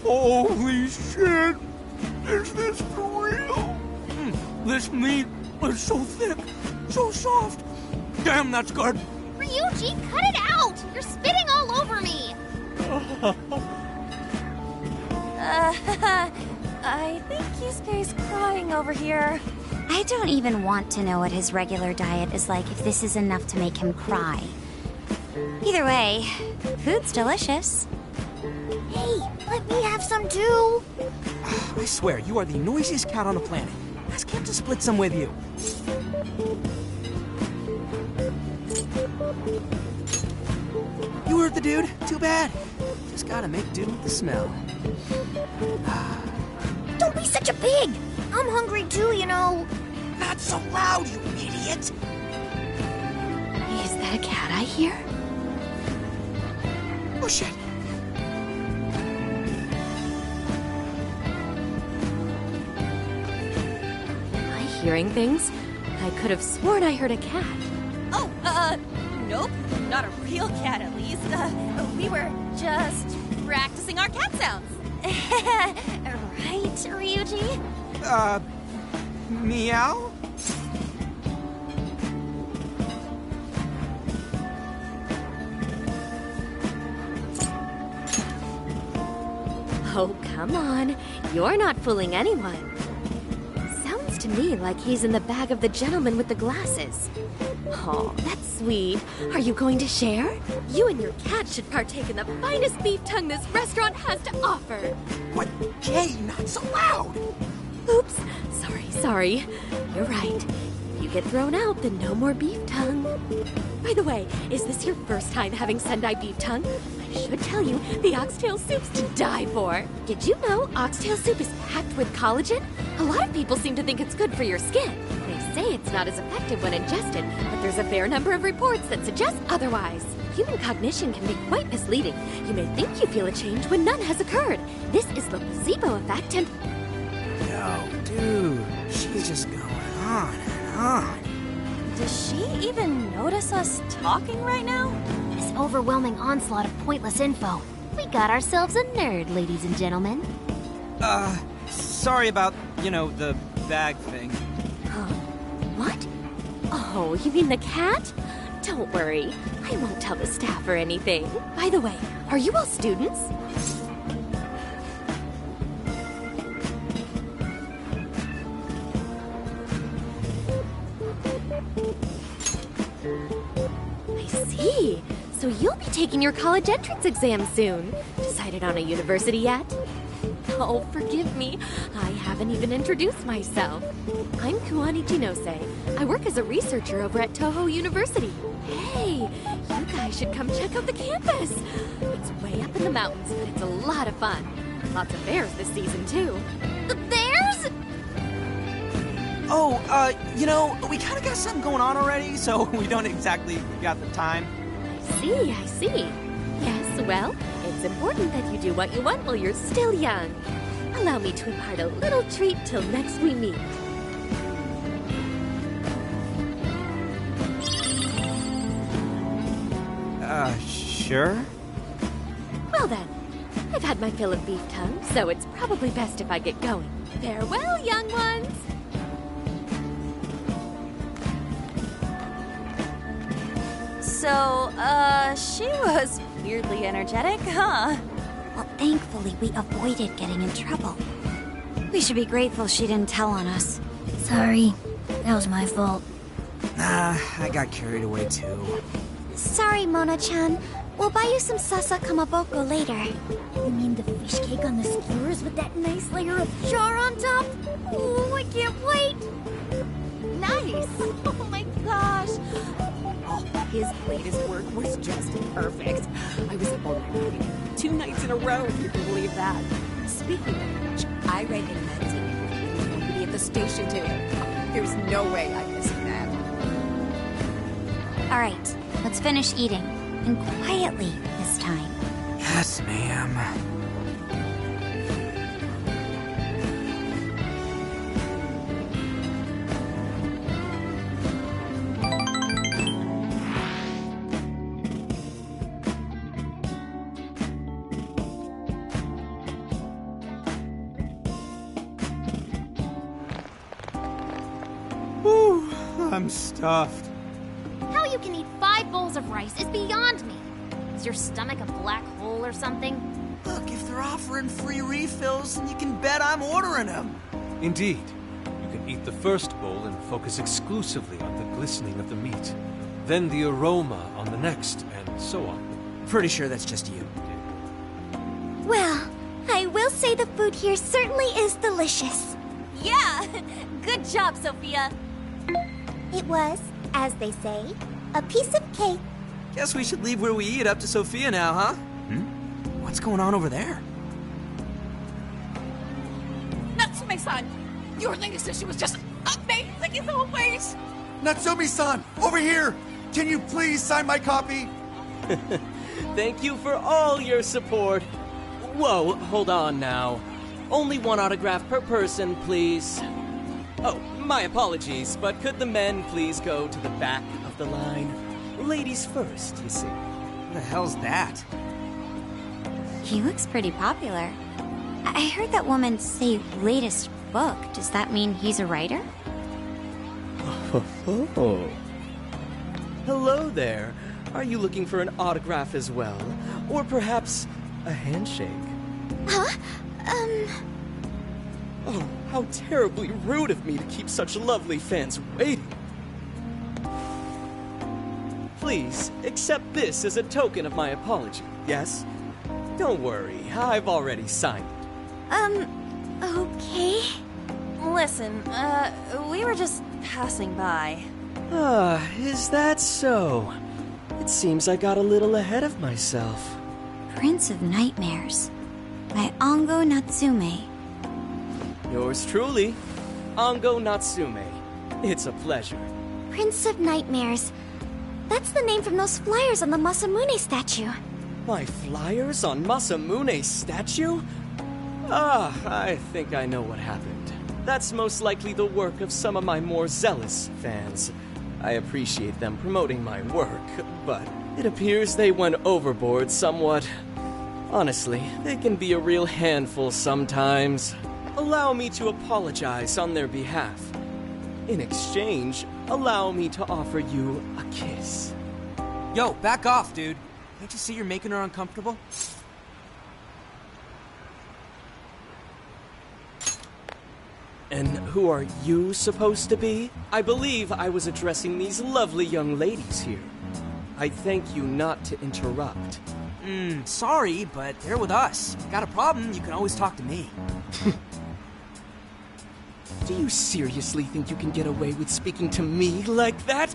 [SPEAKER 11] Holy shit! Is this for real? This meat is so thick, so soft. Damn, that's good.
[SPEAKER 3] Ryuji, cut it out! You're spitting all over me!
[SPEAKER 6] I think Yusuke's crying over here.
[SPEAKER 13] I don't even want to know what his regular diet is like if this is enough to make him cry. Either way, food's delicious.
[SPEAKER 3] Hey, let me have some too!
[SPEAKER 11] I swear, you are the noisiest cat on the planet. Ask him to split some with you. You heard the dude? Too bad. Just gotta make do with the smell.
[SPEAKER 3] Don't be such a pig! I'm hungry too, you know.
[SPEAKER 11] Not so loud, you idiot!
[SPEAKER 5] Is that a cat I hear?
[SPEAKER 11] Oh shit!
[SPEAKER 5] Am I hearing things? I could have sworn I heard a cat.
[SPEAKER 6] Oh, nope. Not a real cat, at least. We were just practicing our cat sounds.
[SPEAKER 3] Right, Ryuji?
[SPEAKER 11] Meow?
[SPEAKER 5] Oh, come on. You're not fooling anyone. Sounds to me like he's in the bag of the gentleman with the glasses. Oh, that's sweet. Are you going to share? You and your cat should partake in the finest beef tongue this restaurant has to offer.
[SPEAKER 11] What? Jay, not so loud!
[SPEAKER 5] Oops. Sorry. You're right. If you get thrown out, then no more beef tongue. By the way, is this your first time having Sendai beef tongue? I should tell you, the oxtail soup's to die for. Did you know oxtail soup is packed with collagen? A lot of people seem to think it's good for your skin. They say it's not as effective when ingested, but there's a fair number of reports that suggest otherwise. Human cognition can be quite misleading. You may think you feel a change when none has occurred. This is the placebo effect and...
[SPEAKER 11] Yo, dude, she's just going on and on.
[SPEAKER 6] Does she even notice us talking right now?
[SPEAKER 3] This overwhelming onslaught of pointless info.
[SPEAKER 5] We got ourselves a nerd, ladies and gentlemen.
[SPEAKER 11] Sorry about, the bag thing.
[SPEAKER 5] Huh? What? Oh, you mean the cat? Don't worry. I won't tell the staff or anything. By the way, are you all students? I see. So you'll be taking your college entrance exam soon. Decided on a university yet? Oh, forgive me. I haven't even introduced myself. I'm Kuani Jinose. I work as a researcher over at Toho University. Hey, you guys should come check out the campus. It's way up in the mountains, but it's a lot of fun. Lots of bears this season, too.
[SPEAKER 3] The bears?
[SPEAKER 11] Oh, we kind of got something going on already, so we don't exactly got the time.
[SPEAKER 5] I see. Yes, well, it's important that you do what you want while you're still young. Allow me to impart a little treat till next we meet.
[SPEAKER 11] Sure?
[SPEAKER 5] Well then, I've had my fill of beef tongue, so it's probably best if I get going. Farewell, young ones!
[SPEAKER 6] So, she was weirdly energetic, huh?
[SPEAKER 13] Well, thankfully, we avoided getting in trouble. We should be grateful she didn't tell on us.
[SPEAKER 3] Sorry. That was my fault.
[SPEAKER 11] Nah, I got carried away too.
[SPEAKER 13] Sorry, Mona-chan. We'll buy you some sasa kamaboko later.
[SPEAKER 3] You mean the fish cake on the skewers with that nice layer of char on top? Oh, I can't wait!
[SPEAKER 6] Nice! Oh my gosh!
[SPEAKER 18] Oh, his latest work was just perfect. I was up all night 2 nights in a row, if you can believe that. Speaking of which, I read in magazine he was going to be at the station today. There's no way I'm missing that.
[SPEAKER 13] All right, let's finish eating. And quietly this time.
[SPEAKER 11] Yes, ma'am. Whew, I'm stuffed.
[SPEAKER 3] How you
[SPEAKER 5] you can eat 5 bowls of rice is beyond me. Is your stomach a black hole or something?
[SPEAKER 11] Look, if they're offering free refills, then you can bet I'm ordering them.
[SPEAKER 4] Indeed. You can eat the first bowl and focus exclusively on the glistening of the meat. Then the aroma on the next, and so on.
[SPEAKER 11] Pretty sure that's just you.
[SPEAKER 1] Well, I will say the food here certainly is delicious.
[SPEAKER 6] Yeah! Good job, Sophia.
[SPEAKER 1] It was, as they say, a piece of cake.
[SPEAKER 11] Guess we should leave where we eat up to Sophia now, huh? What's going on over there?
[SPEAKER 12] Natsume-san, your latest issue was just amazing as always.
[SPEAKER 10] Natsumi-san, over here! Can you please sign my copy?
[SPEAKER 19] Thank you for all your support. Whoa, hold on now. Only 1 autograph per person, please. Oh, my apologies, but could the men please go to the back of the line? Ladies first, you see.
[SPEAKER 11] What the hell's that?
[SPEAKER 13] He looks pretty popular. I heard that woman say latest book. Does that mean he's a writer?
[SPEAKER 19] Oh. Hello there. Are you looking for an autograph as well? Or perhaps a handshake?
[SPEAKER 1] Huh?
[SPEAKER 19] Oh, how terribly rude of me to keep such lovely fans waiting. Please, accept this as a token of my apology, yes? Don't worry, I've already signed it.
[SPEAKER 1] Okay.
[SPEAKER 6] Listen, we were just passing by.
[SPEAKER 19] Is that so? It seems I got a little ahead of myself.
[SPEAKER 13] Prince of Nightmares by Ango Natsume.
[SPEAKER 19] Yours truly, Ango Natsume. It's a pleasure.
[SPEAKER 1] Prince of Nightmares. That's the name from those flyers on the Masamune statue.
[SPEAKER 19] My flyers on Masamune's statue? I think I know what happened. That's most likely the work of some of my more zealous fans. I appreciate them promoting my work, but it appears they went overboard somewhat. Honestly, they can be a real handful sometimes. Allow me to apologize on their behalf. In exchange, allow me to offer you a kiss.
[SPEAKER 11] Yo, back off, dude. Can't you see you're making her uncomfortable?
[SPEAKER 19] And who are you supposed to be? I believe I was addressing these lovely young ladies here. I thank you not to interrupt.
[SPEAKER 11] Sorry, but they're with us. Got a problem, you can always talk to me.
[SPEAKER 19] Do you seriously think you can get away with speaking to me like that?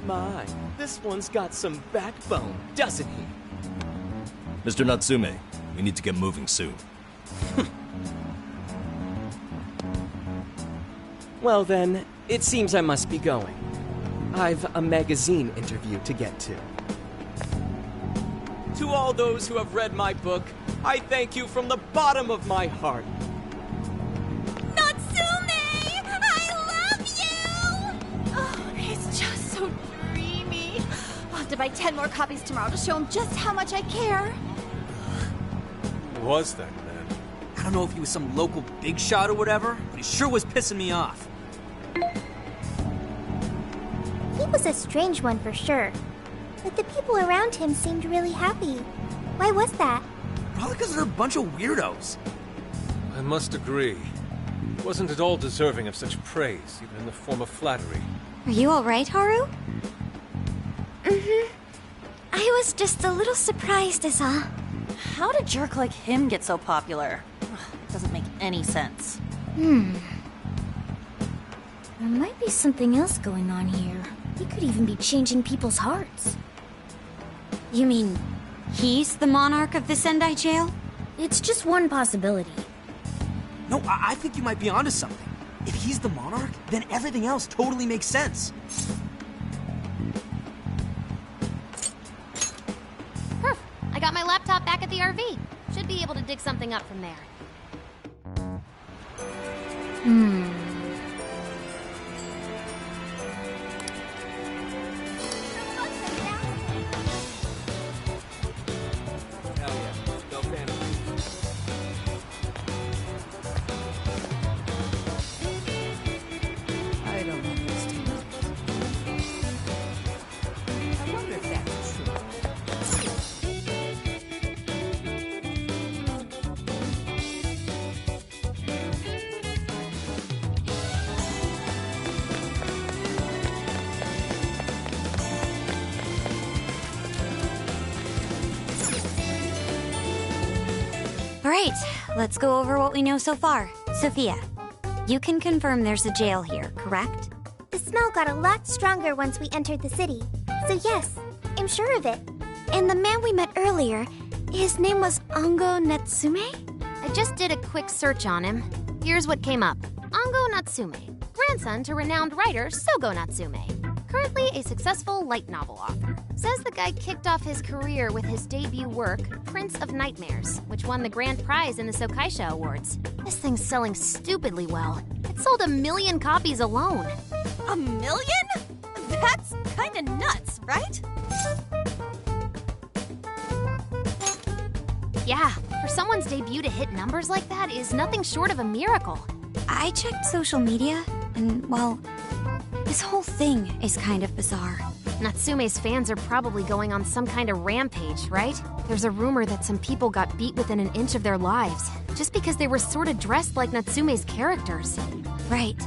[SPEAKER 19] My, this one's got some backbone, doesn't he?
[SPEAKER 9] Mr. Natsume, we need to get moving soon.
[SPEAKER 19] Well then, it seems I must be going. I've a magazine interview to get to. To all those who have read my book, I thank you from the bottom of my heart.
[SPEAKER 6] Natsume! I to buy 10 more copies tomorrow to show him just how much I care.
[SPEAKER 4] Who was that man?
[SPEAKER 11] I don't know if he was some local big shot or whatever, but he sure was pissing me off.
[SPEAKER 1] He was a strange one for sure. But the people around him seemed really happy. Why was that?
[SPEAKER 11] Probably because they're a bunch of weirdos.
[SPEAKER 4] I must agree. He wasn't at all deserving of such praise, even in the form of flattery.
[SPEAKER 13] Are you alright, Haru?
[SPEAKER 1] Mm-hmm. I was just a little surprised is all.
[SPEAKER 6] How did a jerk like him get so popular? Ugh, it doesn't make any sense.
[SPEAKER 3] There might be something else going on here. He could even be changing people's hearts.
[SPEAKER 13] You mean he's the monarch of the Sendai jail?
[SPEAKER 3] It's just one possibility.
[SPEAKER 11] No, I think you might be onto something. If he's the monarch, then everything else totally makes sense.
[SPEAKER 5] I got my laptop back at the RV. Should be able to dig something up from there.
[SPEAKER 11] Hell yeah. Go Phantom Thieves. I don't know this team. I wonder if that's true.
[SPEAKER 13] Alright, let's go over what we know so far. Sophia, you can confirm there's a jail here, correct?
[SPEAKER 1] The smell got a lot stronger once we entered the city. So yes, I'm sure of it. And the man we met earlier, his name was Ango Natsume?
[SPEAKER 5] I just did a quick search on him. Here's what came up. Ango Natsume, grandson to renowned writer Sogo Natsume. Currently a successful light novel author. Says the guy kicked off his career with his debut work, Prince of Nightmares, which won the grand prize in the Sokaisha Awards. This thing's selling stupidly well. It sold 1 million copies alone.
[SPEAKER 6] 1 million? That's kinda nuts, right?
[SPEAKER 5] Yeah, for someone's debut to hit numbers like that is nothing short of a miracle.
[SPEAKER 13] I checked social media, and, well, this whole thing is kind of bizarre.
[SPEAKER 5] Natsume's fans are probably going on some kind of rampage, right? There's a rumor that some people got beat within an inch of their lives, just because they were sort of dressed like Natsume's characters.
[SPEAKER 13] Right.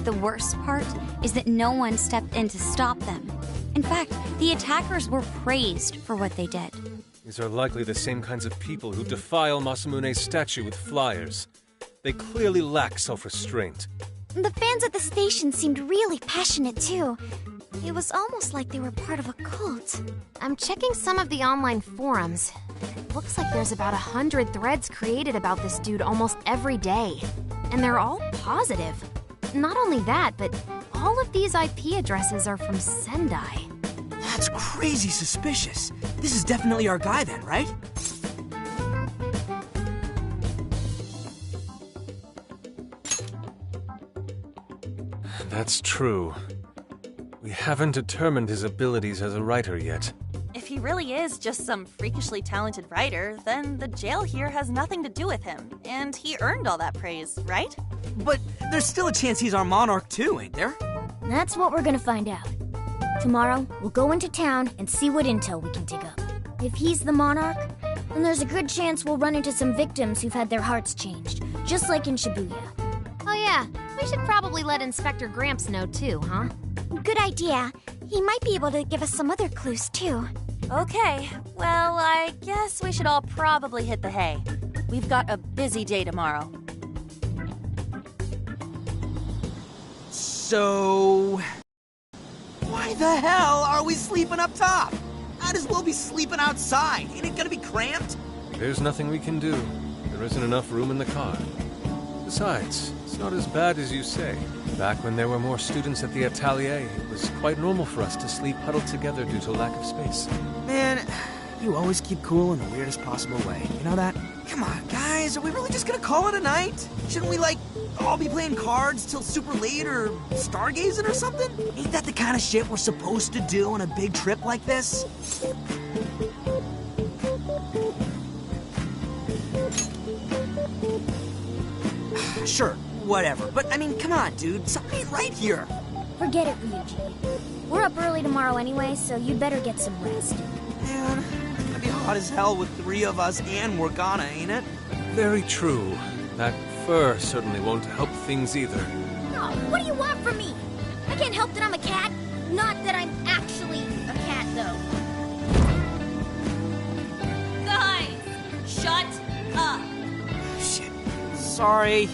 [SPEAKER 13] The worst part is that no one stepped in to stop them. In fact, the attackers were praised for what they did.
[SPEAKER 4] These are likely the same kinds of people who defile Masamune's statue with flyers. They clearly lack self-restraint.
[SPEAKER 1] The fans at the station seemed really passionate too. It was almost like they were part of a cult.
[SPEAKER 5] I'm checking some of the online forums. Looks like there's about 100 threads created about this dude almost every day. And they're all positive. Not only that, but all of these IP addresses are from Sendai.
[SPEAKER 11] That's crazy suspicious. This is definitely our guy then, right?
[SPEAKER 4] That's true. We haven't determined his abilities as a writer yet.
[SPEAKER 6] If he really is just some freakishly talented writer, then the jail here has nothing to do with him, and he earned all that praise, right?
[SPEAKER 11] But there's still a chance he's our monarch too, ain't there?
[SPEAKER 3] That's what we're gonna find out. Tomorrow, we'll go into town and see what intel we can dig up. If he's the monarch, then there's a good chance we'll run into some victims who've had their hearts changed, just like in Shibuya.
[SPEAKER 5] Oh yeah, we should probably let Inspector Gramps know too, huh?
[SPEAKER 1] Good idea. He might be able to give us some other clues too.
[SPEAKER 6] Okay, well, I guess we should all probably hit the hay. We've got a busy day tomorrow.
[SPEAKER 11] So... why the hell are we sleeping up top? Might as well be sleeping outside. Ain't it gonna be cramped?
[SPEAKER 4] There's nothing we can do. There isn't enough room in the car. Besides, it's not as bad as you say. Back when there were more students at the atelier, it was quite normal for us to sleep huddled together due to lack of space.
[SPEAKER 11] Man, you always keep cool in the weirdest possible way. You know that? Come on, guys. Anyways, are we really just gonna call it a night? Shouldn't we, like, all be playing cards till super late or stargazing or something? Ain't that the kind of shit we're supposed to do on a big trip like this? Sure, whatever. But, I mean, come on, dude. Something ain't right here.
[SPEAKER 3] Forget it, Ryuji. We're up early tomorrow anyway, so you'd better get some rest.
[SPEAKER 11] Man, it's gonna be hot as hell with 3 of us and Morgana, ain't it?
[SPEAKER 4] Very true. That fur certainly won't help things either.
[SPEAKER 3] Oh, what do you want from me? I can't help that I'm a cat. Not that I'm actually a cat, though.
[SPEAKER 6] Guys, shut up.
[SPEAKER 11] Shit. Sorry.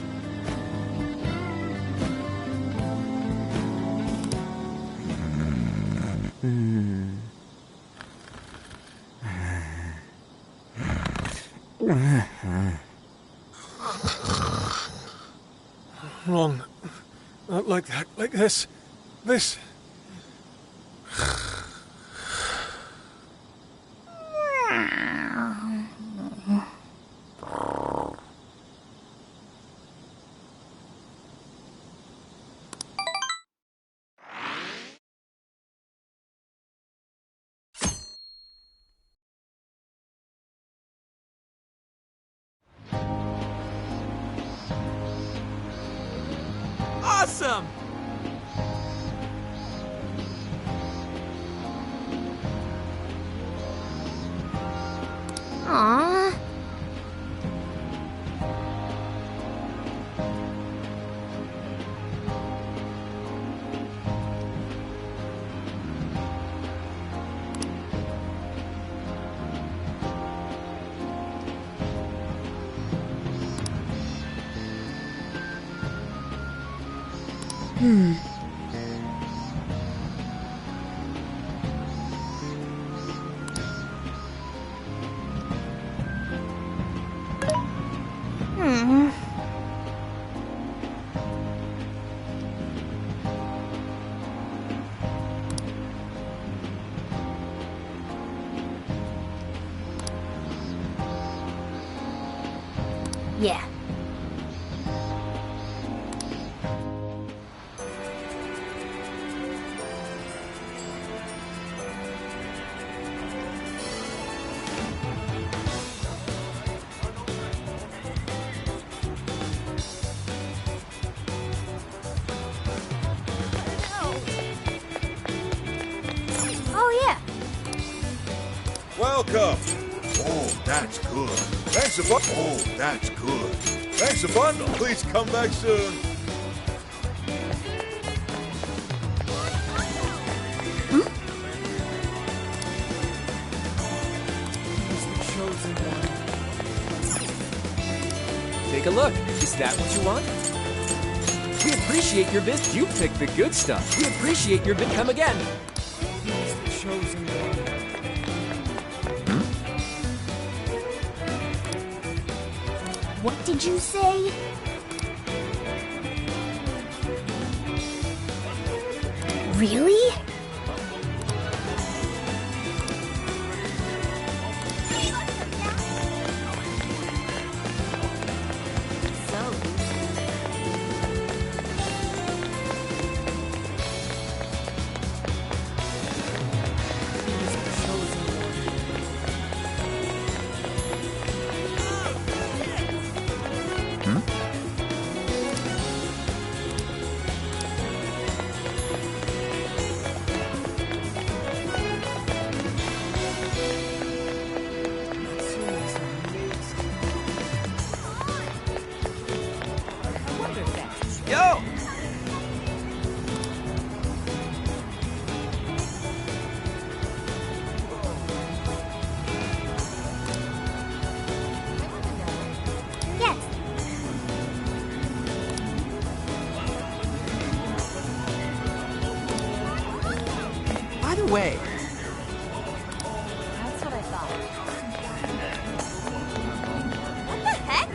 [SPEAKER 4] Wrong. Not like that. Like this. This.
[SPEAKER 11] Awesome!
[SPEAKER 3] Aww. Yeah. Oh, yeah.
[SPEAKER 20] Welcome. Oh, that's good. Thanks a bunch. Oh, that's good. Thanks a bundle. Please come back soon.
[SPEAKER 21] Take a look. Is that what you want? We appreciate your visit. You picked the good stuff. We appreciate your visit. Come again. He's the chosen one.
[SPEAKER 3] What did you say? Really?
[SPEAKER 11] Yo!
[SPEAKER 3] Yes.
[SPEAKER 11] By the way,
[SPEAKER 6] That's what I thought. What the heck?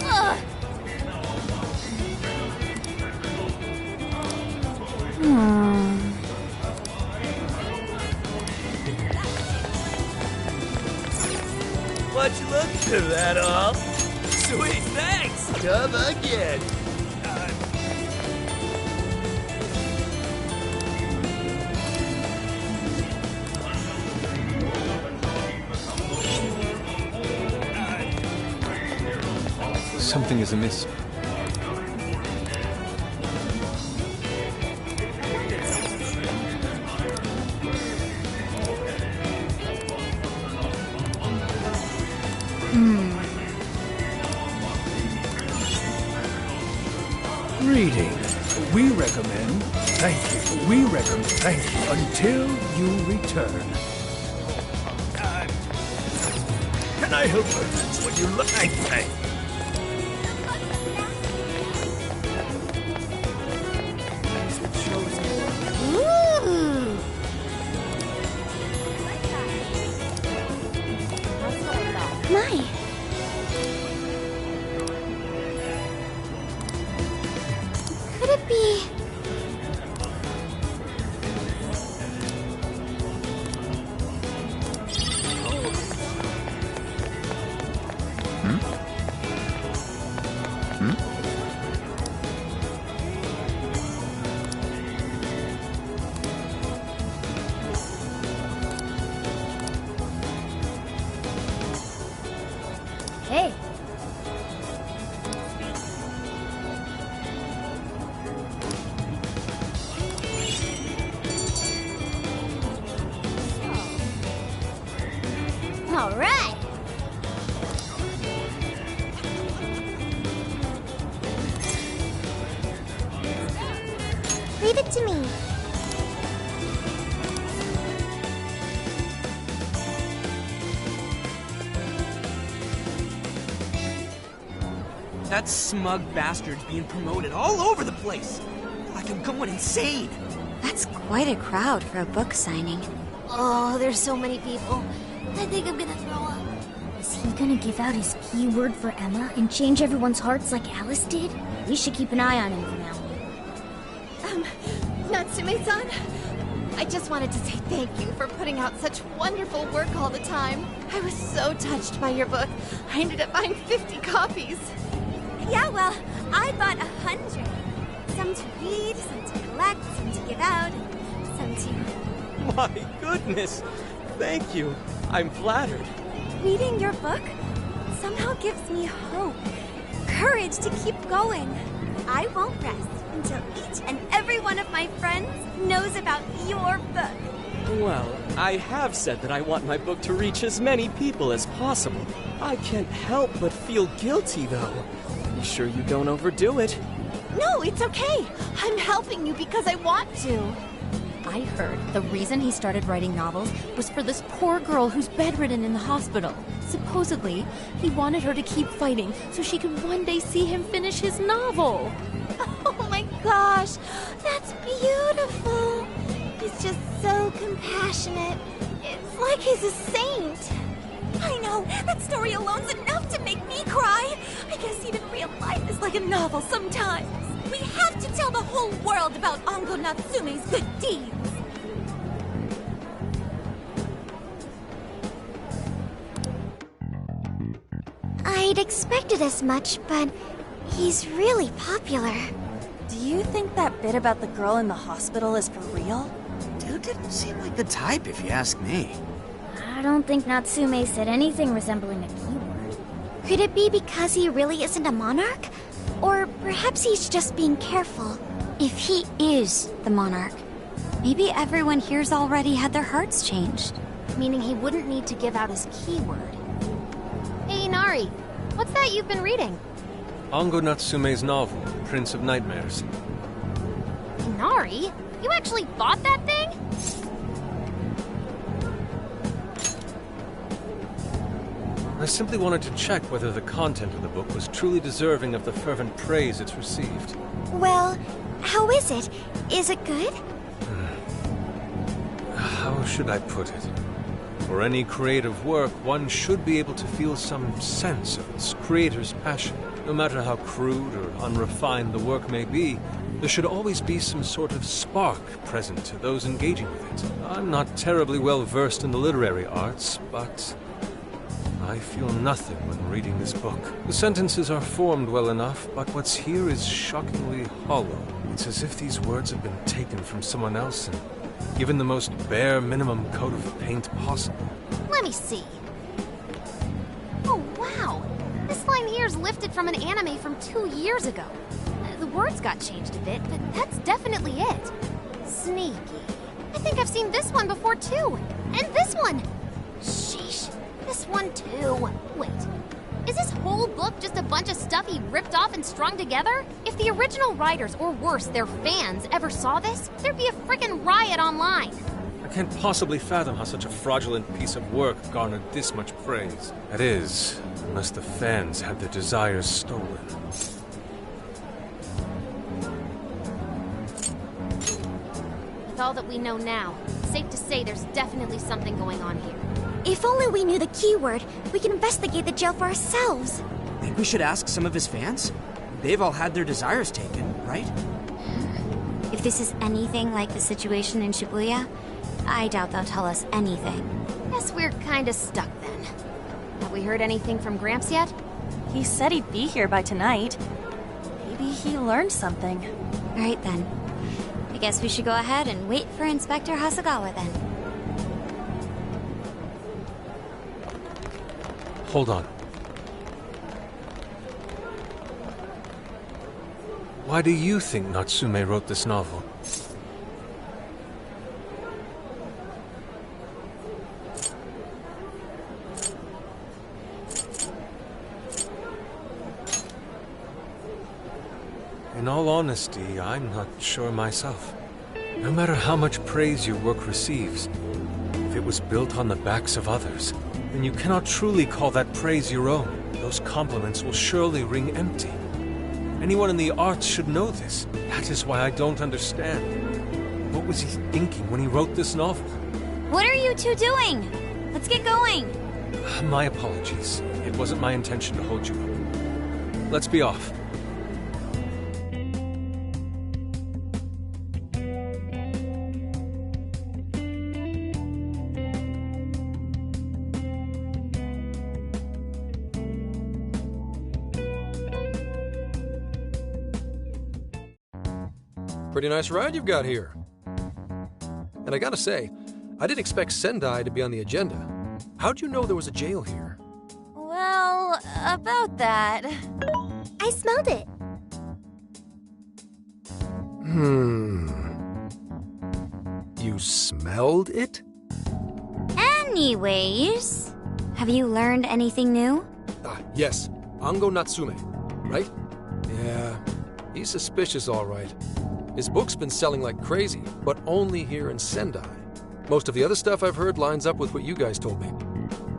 [SPEAKER 6] Ugh.
[SPEAKER 7] much look? Is that all? Sweet, thanks! Come again.
[SPEAKER 4] Something is amiss.
[SPEAKER 7] Reading. We recommend. Thank you. We recommend. Thank you. Until you return. Can I help her? That's what you're looking at.
[SPEAKER 3] My. Could it be? Hey. All right.
[SPEAKER 1] Leave it to me.
[SPEAKER 11] That smug bastard's being promoted all over the place. Like I'm going insane.
[SPEAKER 13] That's quite a crowd for a book signing.
[SPEAKER 3] Oh, there's so many people. I think I'm gonna throw up. Is he gonna give out his keyword for Emma and change everyone's hearts like Alice did? We should keep an eye on him for now.
[SPEAKER 6] Natsume-san, I just wanted to say thank you for putting out such wonderful work all the time. I was so touched by your book. I ended up buying 50 copies.
[SPEAKER 1] Yeah, well, I bought 100. Some to read, some to collect, some to give out, some to...
[SPEAKER 19] My goodness! Thank you. I'm flattered.
[SPEAKER 1] Reading your book somehow gives me hope, courage to keep going. I won't rest until each and every one of my friends knows about your book.
[SPEAKER 19] Well, I have said that I want my book to reach as many people as possible. I can't help but feel guilty, though. Be sure you don't overdo it.
[SPEAKER 6] No, it's okay. I'm helping you because I want to.
[SPEAKER 22] I heard the reason he started writing novels was for this poor girl who's bedridden in the hospital. Supposedly, he wanted her to keep fighting so she could one day see him finish his novel.
[SPEAKER 1] Oh my gosh, that's beautiful. He's just so compassionate. It's like he's a saint. I know, that story alone's enough to make me cry. I guess even real life is like a novel sometimes. We have to tell the whole world about Ango Natsume's good deeds. I'd expected as much, but he's really popular.
[SPEAKER 6] Do you think that bit about the girl in the hospital is for real?
[SPEAKER 2] Dude didn't seem like the type, if you ask me.
[SPEAKER 3] I don't think Natsume said anything resembling a keyword. Could it be because he really isn't a monarch? Or perhaps he's just being careful.
[SPEAKER 13] If he is the monarch, maybe everyone here's already had their hearts changed.
[SPEAKER 5] Meaning he wouldn't need to give out his keyword. Hey, Inari, what's that you've been reading?
[SPEAKER 4] Ango Natsume's novel, Prince of Nightmares.
[SPEAKER 5] Inari? You actually bought that thing?
[SPEAKER 4] I simply wanted to check whether the content of the book was truly deserving of the fervent praise it's received.
[SPEAKER 1] Well, how is it? Is it good?
[SPEAKER 4] How should I put it? For any creative work, one should be able to feel some sense of its creator's passion. No matter how crude or unrefined the work may be, there should always be some sort of spark present to those engaging with it. I'm not terribly well versed in the literary arts, but I feel nothing when reading this book. The sentences are formed well enough, but what's here is shockingly hollow. It's as if these words have been taken from someone else and given the most bare minimum coat of paint possible.
[SPEAKER 5] Let me see. Oh, wow. This line here is lifted from an anime from 2 years ago. The words got changed a bit, but that's definitely it. Sneaky. I think I've seen this one before, too. And this one. Sheesh. This one, too. Wait. Is this whole book just a bunch of stuff he ripped off and strung together? If the original writers, or worse, their fans, ever saw this, there'd be a frickin' riot online.
[SPEAKER 4] I can't possibly fathom how such a fraudulent piece of work garnered this much praise. That is, unless the fans had their desires stolen.
[SPEAKER 5] With all that we know now, safe to say there's definitely something going on here.
[SPEAKER 3] If only we knew the keyword, we could investigate the jail for ourselves.
[SPEAKER 2] Think we should ask some of his fans? They've all had their desires taken, right?
[SPEAKER 13] If this is anything like the situation in Shibuya, I doubt they'll tell us anything.
[SPEAKER 5] Guess we're kinda stuck then. Have we heard anything from Gramps yet?
[SPEAKER 6] He said he'd be here by tonight. Maybe he learned something.
[SPEAKER 13] All right then. I guess we should go ahead and wait for Inspector Hasagawa then.
[SPEAKER 4] Hold on. Why do you think Natsume wrote this novel? In all honesty, I'm not sure myself. No matter how much praise your work receives, if it was built on the backs of others, then you cannot truly call that praise your own. Those compliments will surely ring empty. Anyone in the arts should know this. That is why I don't understand. What was he thinking when he wrote this novel?
[SPEAKER 13] What are you two doing? Let's get going.
[SPEAKER 4] My apologies. It wasn't my intention to hold you up. Let's be off.
[SPEAKER 15] Pretty nice ride you've got here. And I gotta say, I didn't expect Sendai to be on the agenda. How'd you know there was a jail here?
[SPEAKER 6] Well, about that.
[SPEAKER 3] I smelled it.
[SPEAKER 15] You smelled it?
[SPEAKER 13] Anyways, have you learned anything new?
[SPEAKER 15] Yes. Ango Natsume, right? Yeah, he's suspicious, all right. His book's been selling like crazy, but only here in Sendai. Most of the other stuff I've heard lines up with what you guys told me.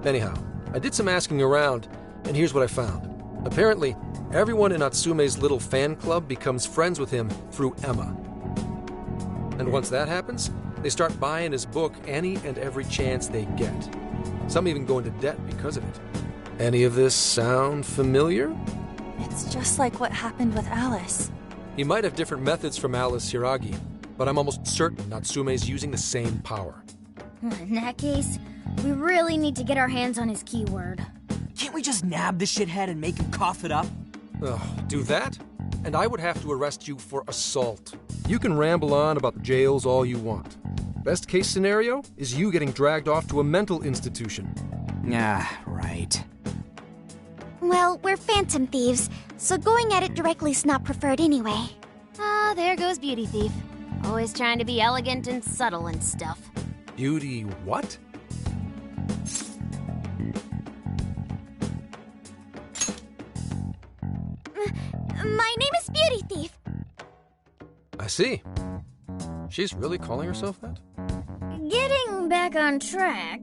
[SPEAKER 15] Anyhow, I did some asking around, and here's what I found. Apparently, everyone in Natsume's little fan club becomes friends with him through Emma. And once that happens, they start buying his book any and every chance they get. Some even go into debt because of it. Any of this sound familiar?
[SPEAKER 6] It's just like what happened with Alice.
[SPEAKER 15] He might have different methods from Alice Hiragi, but I'm almost certain Natsume's using the same power.
[SPEAKER 3] In that case, we really need to get our hands on his keyword.
[SPEAKER 2] Can't we just nab the shithead and make him cough it up?
[SPEAKER 15] Do that? And I would have to arrest you for assault. You can ramble on about the jails all you want. Best case scenario is you getting dragged off to a mental institution.
[SPEAKER 2] Right.
[SPEAKER 3] Well, we're Phantom Thieves, so going at it directly's not preferred anyway.
[SPEAKER 5] Ah, there goes Beauty Thief. Always trying to be elegant and subtle and stuff.
[SPEAKER 15] Beauty what?
[SPEAKER 3] My name is Beauty Thief.
[SPEAKER 15] I see. She's really calling herself that?
[SPEAKER 3] Getting back on track,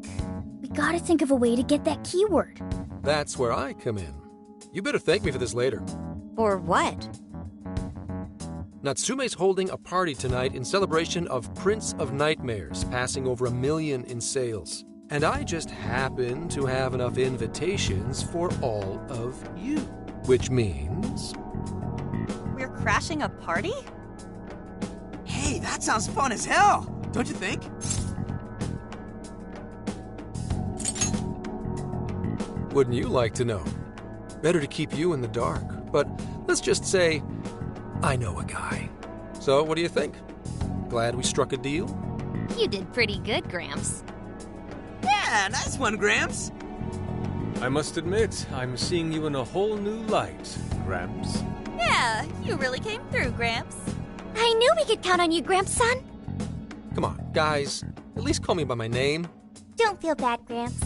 [SPEAKER 3] we gotta think of a way to get that keyword.
[SPEAKER 15] That's where I come in. You better thank me for this later.
[SPEAKER 13] For what?
[SPEAKER 15] Natsume's holding a party tonight in celebration of Prince of Nightmares passing over 1 million in sales. And I just happen to have enough invitations for all of you. Which means...
[SPEAKER 6] We're crashing a party?
[SPEAKER 2] Hey, that sounds fun as hell, don't you think?
[SPEAKER 15] Wouldn't you like to know? Better to keep you in the dark, but let's just say I know a guy. So, what do you think? Glad we struck a deal?
[SPEAKER 13] You did pretty good, Gramps.
[SPEAKER 11] Yeah, nice one, Gramps.
[SPEAKER 4] I must admit, I'm seeing you in a whole new light, Gramps.
[SPEAKER 6] Yeah, you really came through, Gramps.
[SPEAKER 3] I knew we could count on you, Gramps-son.
[SPEAKER 15] Come on, guys. At least call me by my name.
[SPEAKER 1] Don't feel bad, Gramps.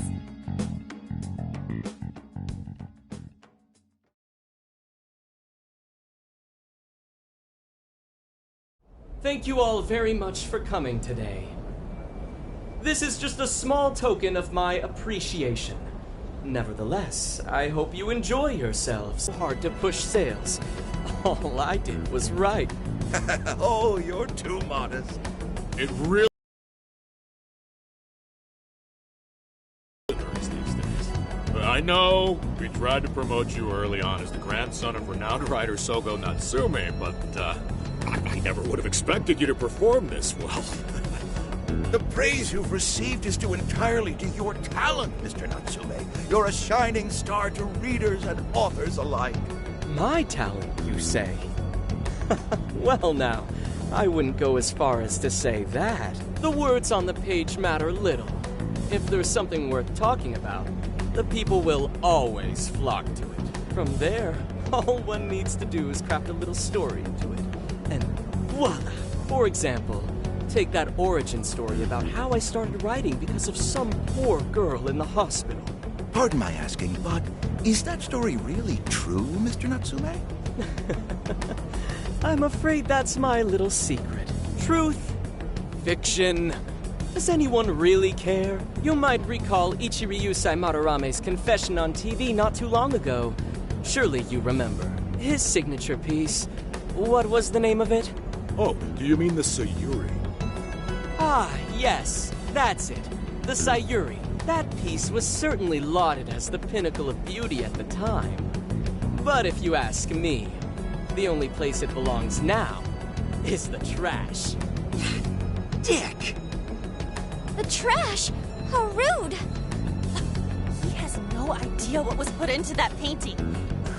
[SPEAKER 19] Thank you all very much for coming today. This is just a small token of my appreciation. Nevertheless, I hope you enjoy yourselves. Hard to push sales. All I did was write.
[SPEAKER 20] Oh, you're too modest.
[SPEAKER 8] It really I know we tried to promote you early on as the grandson of renowned writer Sogo Natsume, but I never would have expected you to perform this well.
[SPEAKER 20] The praise you've received is due entirely to your talent, Mr. Natsume. You're a shining star to readers and authors alike.
[SPEAKER 19] My talent, you say? Well now, I wouldn't go as far as to say that. The words on the page matter little. If there's something worth talking about, the people will always flock to it. From there, all one needs to do is craft a little story into it. And voila! For example, take that origin story about how I started writing because of some poor girl in the hospital.
[SPEAKER 20] Pardon my asking, but is that story really true, Mr. Natsume?
[SPEAKER 19] I'm afraid that's my little secret. Truth, fiction. Does anyone really care? You might recall Ichiryu Madorame's confession on TV not too long ago. Surely you remember. His signature piece. What was the name of it?
[SPEAKER 8] Oh, do you mean the Sayuri?
[SPEAKER 19] Ah, yes, that's it. The Sayuri. That piece was certainly lauded as the pinnacle of beauty at the time. But if you ask me, the only place it belongs now is the trash.
[SPEAKER 11] Dick!
[SPEAKER 6] The trash? How rude! He has no idea what was put into that painting.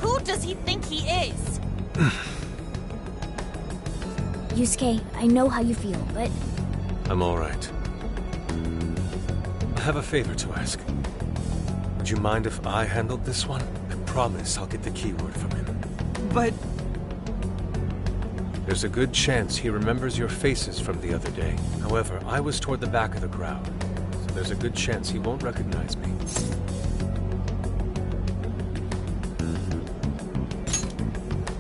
[SPEAKER 6] Who does he think he is?
[SPEAKER 3] Yusuke, I know how you feel, but...
[SPEAKER 4] I'm all right. I have a favor to ask. Would you mind if I handled this one? I promise I'll get the keyword from him.
[SPEAKER 11] But...
[SPEAKER 4] There's a good chance he remembers your faces from the other day. However, I was toward the back of the crowd, so there's a good chance he won't recognize me.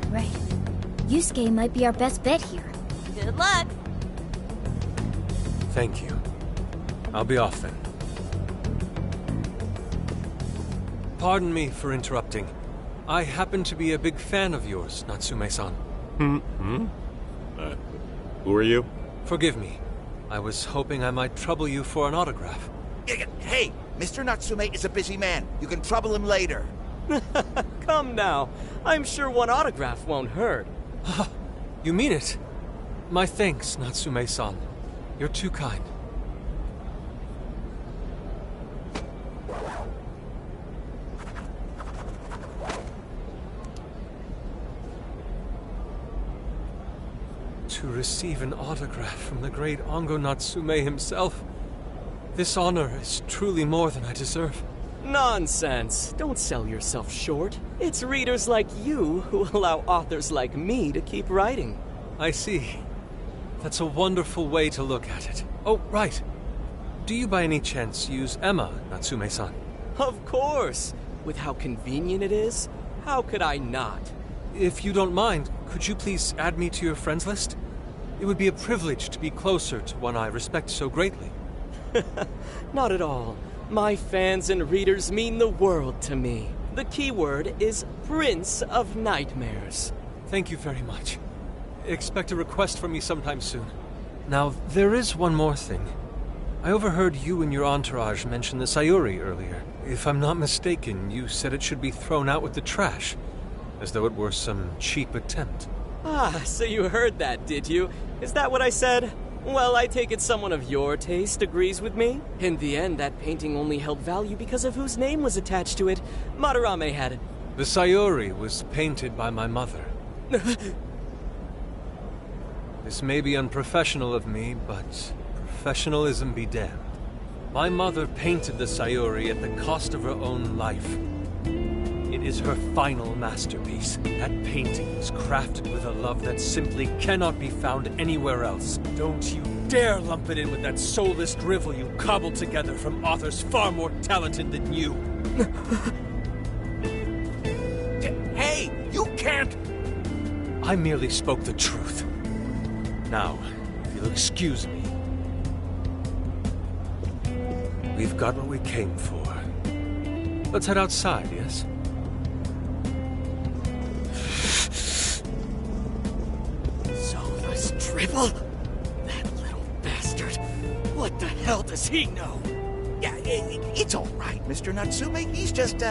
[SPEAKER 3] Right. Yusuke might be our best bet here.
[SPEAKER 6] Good luck.
[SPEAKER 4] Thank you. I'll be off then. Pardon me for interrupting. I happen to be a big fan of yours, Natsume-san.
[SPEAKER 8] Who are you?
[SPEAKER 4] Forgive me. I was hoping I might trouble you for an autograph.
[SPEAKER 20] Hey, Mr. Natsume is a busy man. You can trouble him later.
[SPEAKER 19] Come now. I'm sure one autograph won't hurt.
[SPEAKER 4] You mean it? My thanks, Natsume-san. You're too kind. To receive an autograph from the great Ongo Natsume himself. This honor is truly more than I deserve.
[SPEAKER 19] Nonsense. Don't sell yourself short. It's readers like you who allow authors like me to keep writing.
[SPEAKER 4] I see. That's a wonderful way to look at it. Oh, right. Do you by any chance use Emma, Natsume-san?
[SPEAKER 19] Of course. With how convenient it is, how could I not?
[SPEAKER 4] If you don't mind, could you please add me to your friends list? It would be a privilege to be closer to one I respect so greatly.
[SPEAKER 19] Not at all. My fans and readers mean the world to me. The keyword is Prince of Nightmares.
[SPEAKER 4] Thank you very much. Expect a request from me sometime soon. Now, there is one more thing. I overheard you and your entourage mention the Sayuri earlier. If I'm not mistaken, you said it should be thrown out with the trash, as though it were some cheap attempt.
[SPEAKER 19] Ah, so you heard that, did you? Is that what I said? Well, I take it someone of your taste agrees with me. In the end, that painting only held value because of whose name was attached to it. Madarame had it.
[SPEAKER 4] The Sayuri was painted by my mother. This may be unprofessional of me, but professionalism be damned. My mother painted the Sayuri at the cost of her own life. It is her final masterpiece. That painting was crafted with a love that simply cannot be found anywhere else. Don't you dare lump it in with that soulless drivel you cobbled together from authors far more talented than you.
[SPEAKER 20] Hey, you can't!
[SPEAKER 4] I merely spoke the truth. Now, if you'll excuse me. We've got what we came for. Let's head outside, yes?
[SPEAKER 19] Soulless drivel? That little bastard. What the hell does he know?
[SPEAKER 20] Yeah, it's all right, Mr. Natsume. He's just,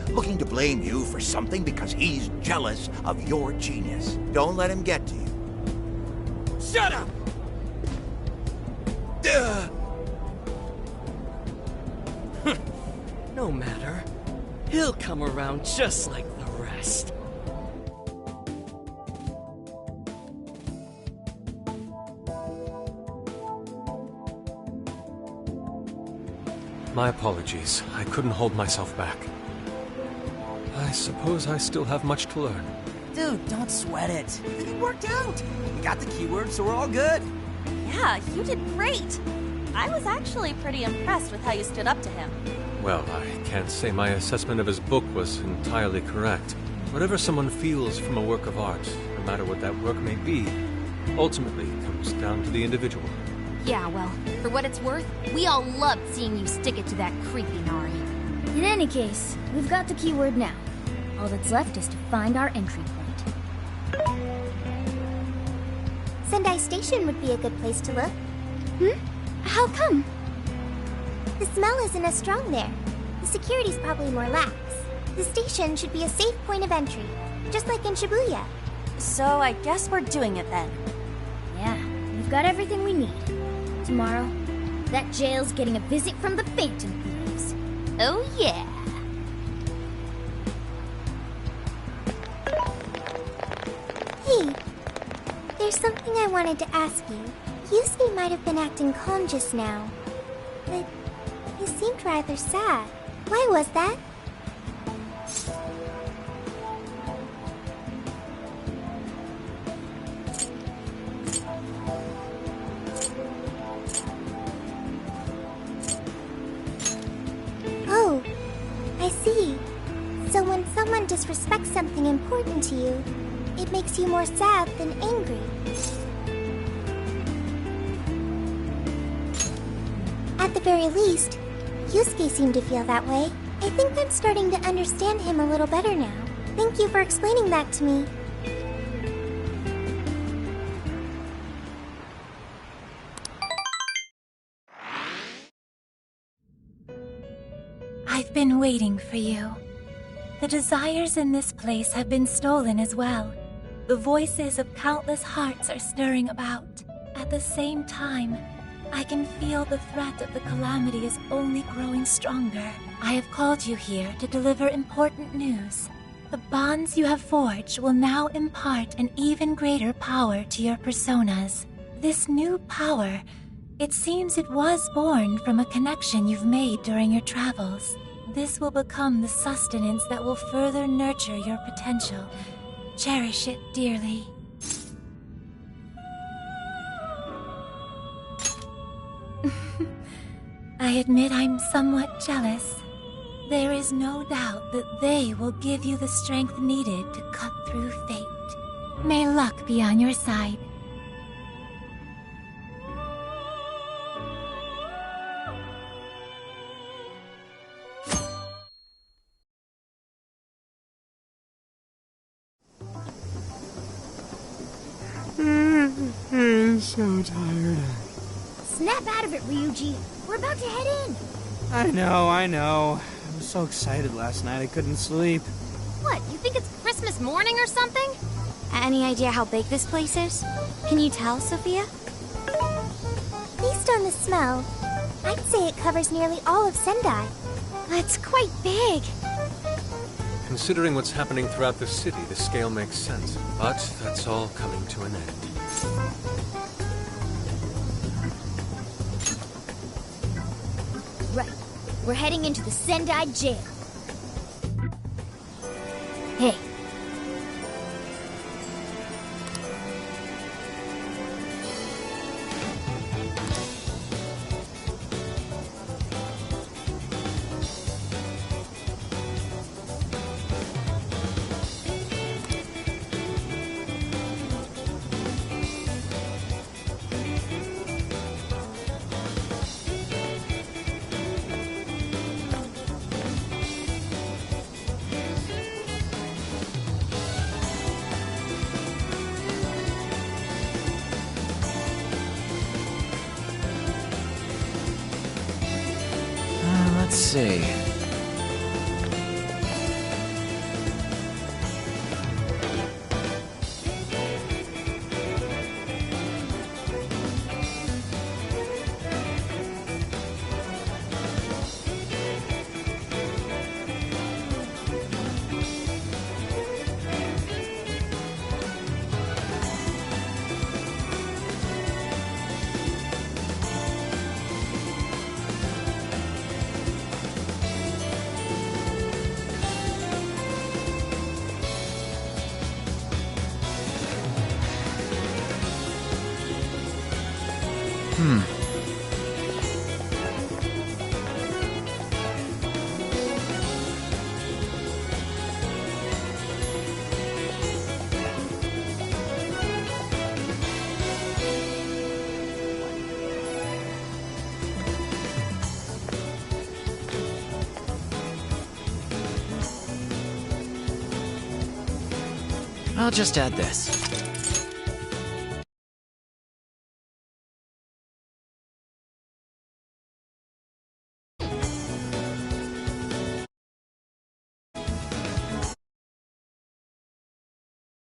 [SPEAKER 20] looking to blame you for something because he's jealous of your genius. Don't let him get to you.
[SPEAKER 19] Shut up! No matter. He'll come around just like the rest.
[SPEAKER 4] My apologies. I couldn't hold myself back. I suppose I still have much to learn.
[SPEAKER 11] Dude, don't sweat it. It worked out. We got the keywords, so we're all good.
[SPEAKER 6] Yeah, you did great. I was actually pretty impressed with how you stood up to him.
[SPEAKER 4] Well, I can't say my assessment of his book was entirely correct. Whatever someone feels from a work of art, no matter what that work may be, ultimately comes down to the individual.
[SPEAKER 5] Yeah, well, for what it's worth, we all loved seeing you stick it to that creepy Nari.
[SPEAKER 3] In any case, we've got the keyword now. All that's left is to find our entry point.
[SPEAKER 1] Sendai Station would be a good place to look. How come? The smell isn't as strong there. The security's probably more lax. The station should be a safe point of entry, just like in Shibuya.
[SPEAKER 6] So I guess we're doing it then.
[SPEAKER 3] Yeah, we've got everything we need. Tomorrow, that jail's getting a visit from the Phantom Thieves.
[SPEAKER 13] Oh yeah.
[SPEAKER 1] Hey, there's something I wanted to ask you. Yusuke might have been acting calm just now, but he seemed rather sad. Why was that? Oh, I see. So when someone disrespects something important to you, it makes you more sad than angry. At the very least, Yusuke seemed to feel that way. I think I'm starting to understand him a little better now. Thank you for explaining that to me.
[SPEAKER 14] I've been waiting for you. The desires in this place have been stolen as well. The voices of countless hearts are stirring about. At the same time, I can feel the threat of the calamity is only growing stronger. I have called you here to deliver important news. The bonds you have forged will now impart an even greater power to your personas. This new power, it seems it was born from a connection you've made during your travels. This will become the sustenance that will further nurture your potential. Cherish it dearly. I admit I'm somewhat jealous. There is no doubt that they will give you the strength needed to cut through fate. May luck be on your side.
[SPEAKER 2] I'm so tired.
[SPEAKER 3] Snap out of it, Ryuji. We're about to head in.
[SPEAKER 2] I know. I was so excited last night I couldn't sleep.
[SPEAKER 5] What, you think it's Christmas morning or something? Any idea how big this place is? Can you tell, Sophia?
[SPEAKER 1] smell. I'd say it covers nearly all of Sendai. That's quite big.
[SPEAKER 4] Considering what's happening throughout the city, the scale makes sense. But that's all coming to an end.
[SPEAKER 3] Right. We're heading into the Sendai jail. Hey.
[SPEAKER 16] Let's see. I'll just add this.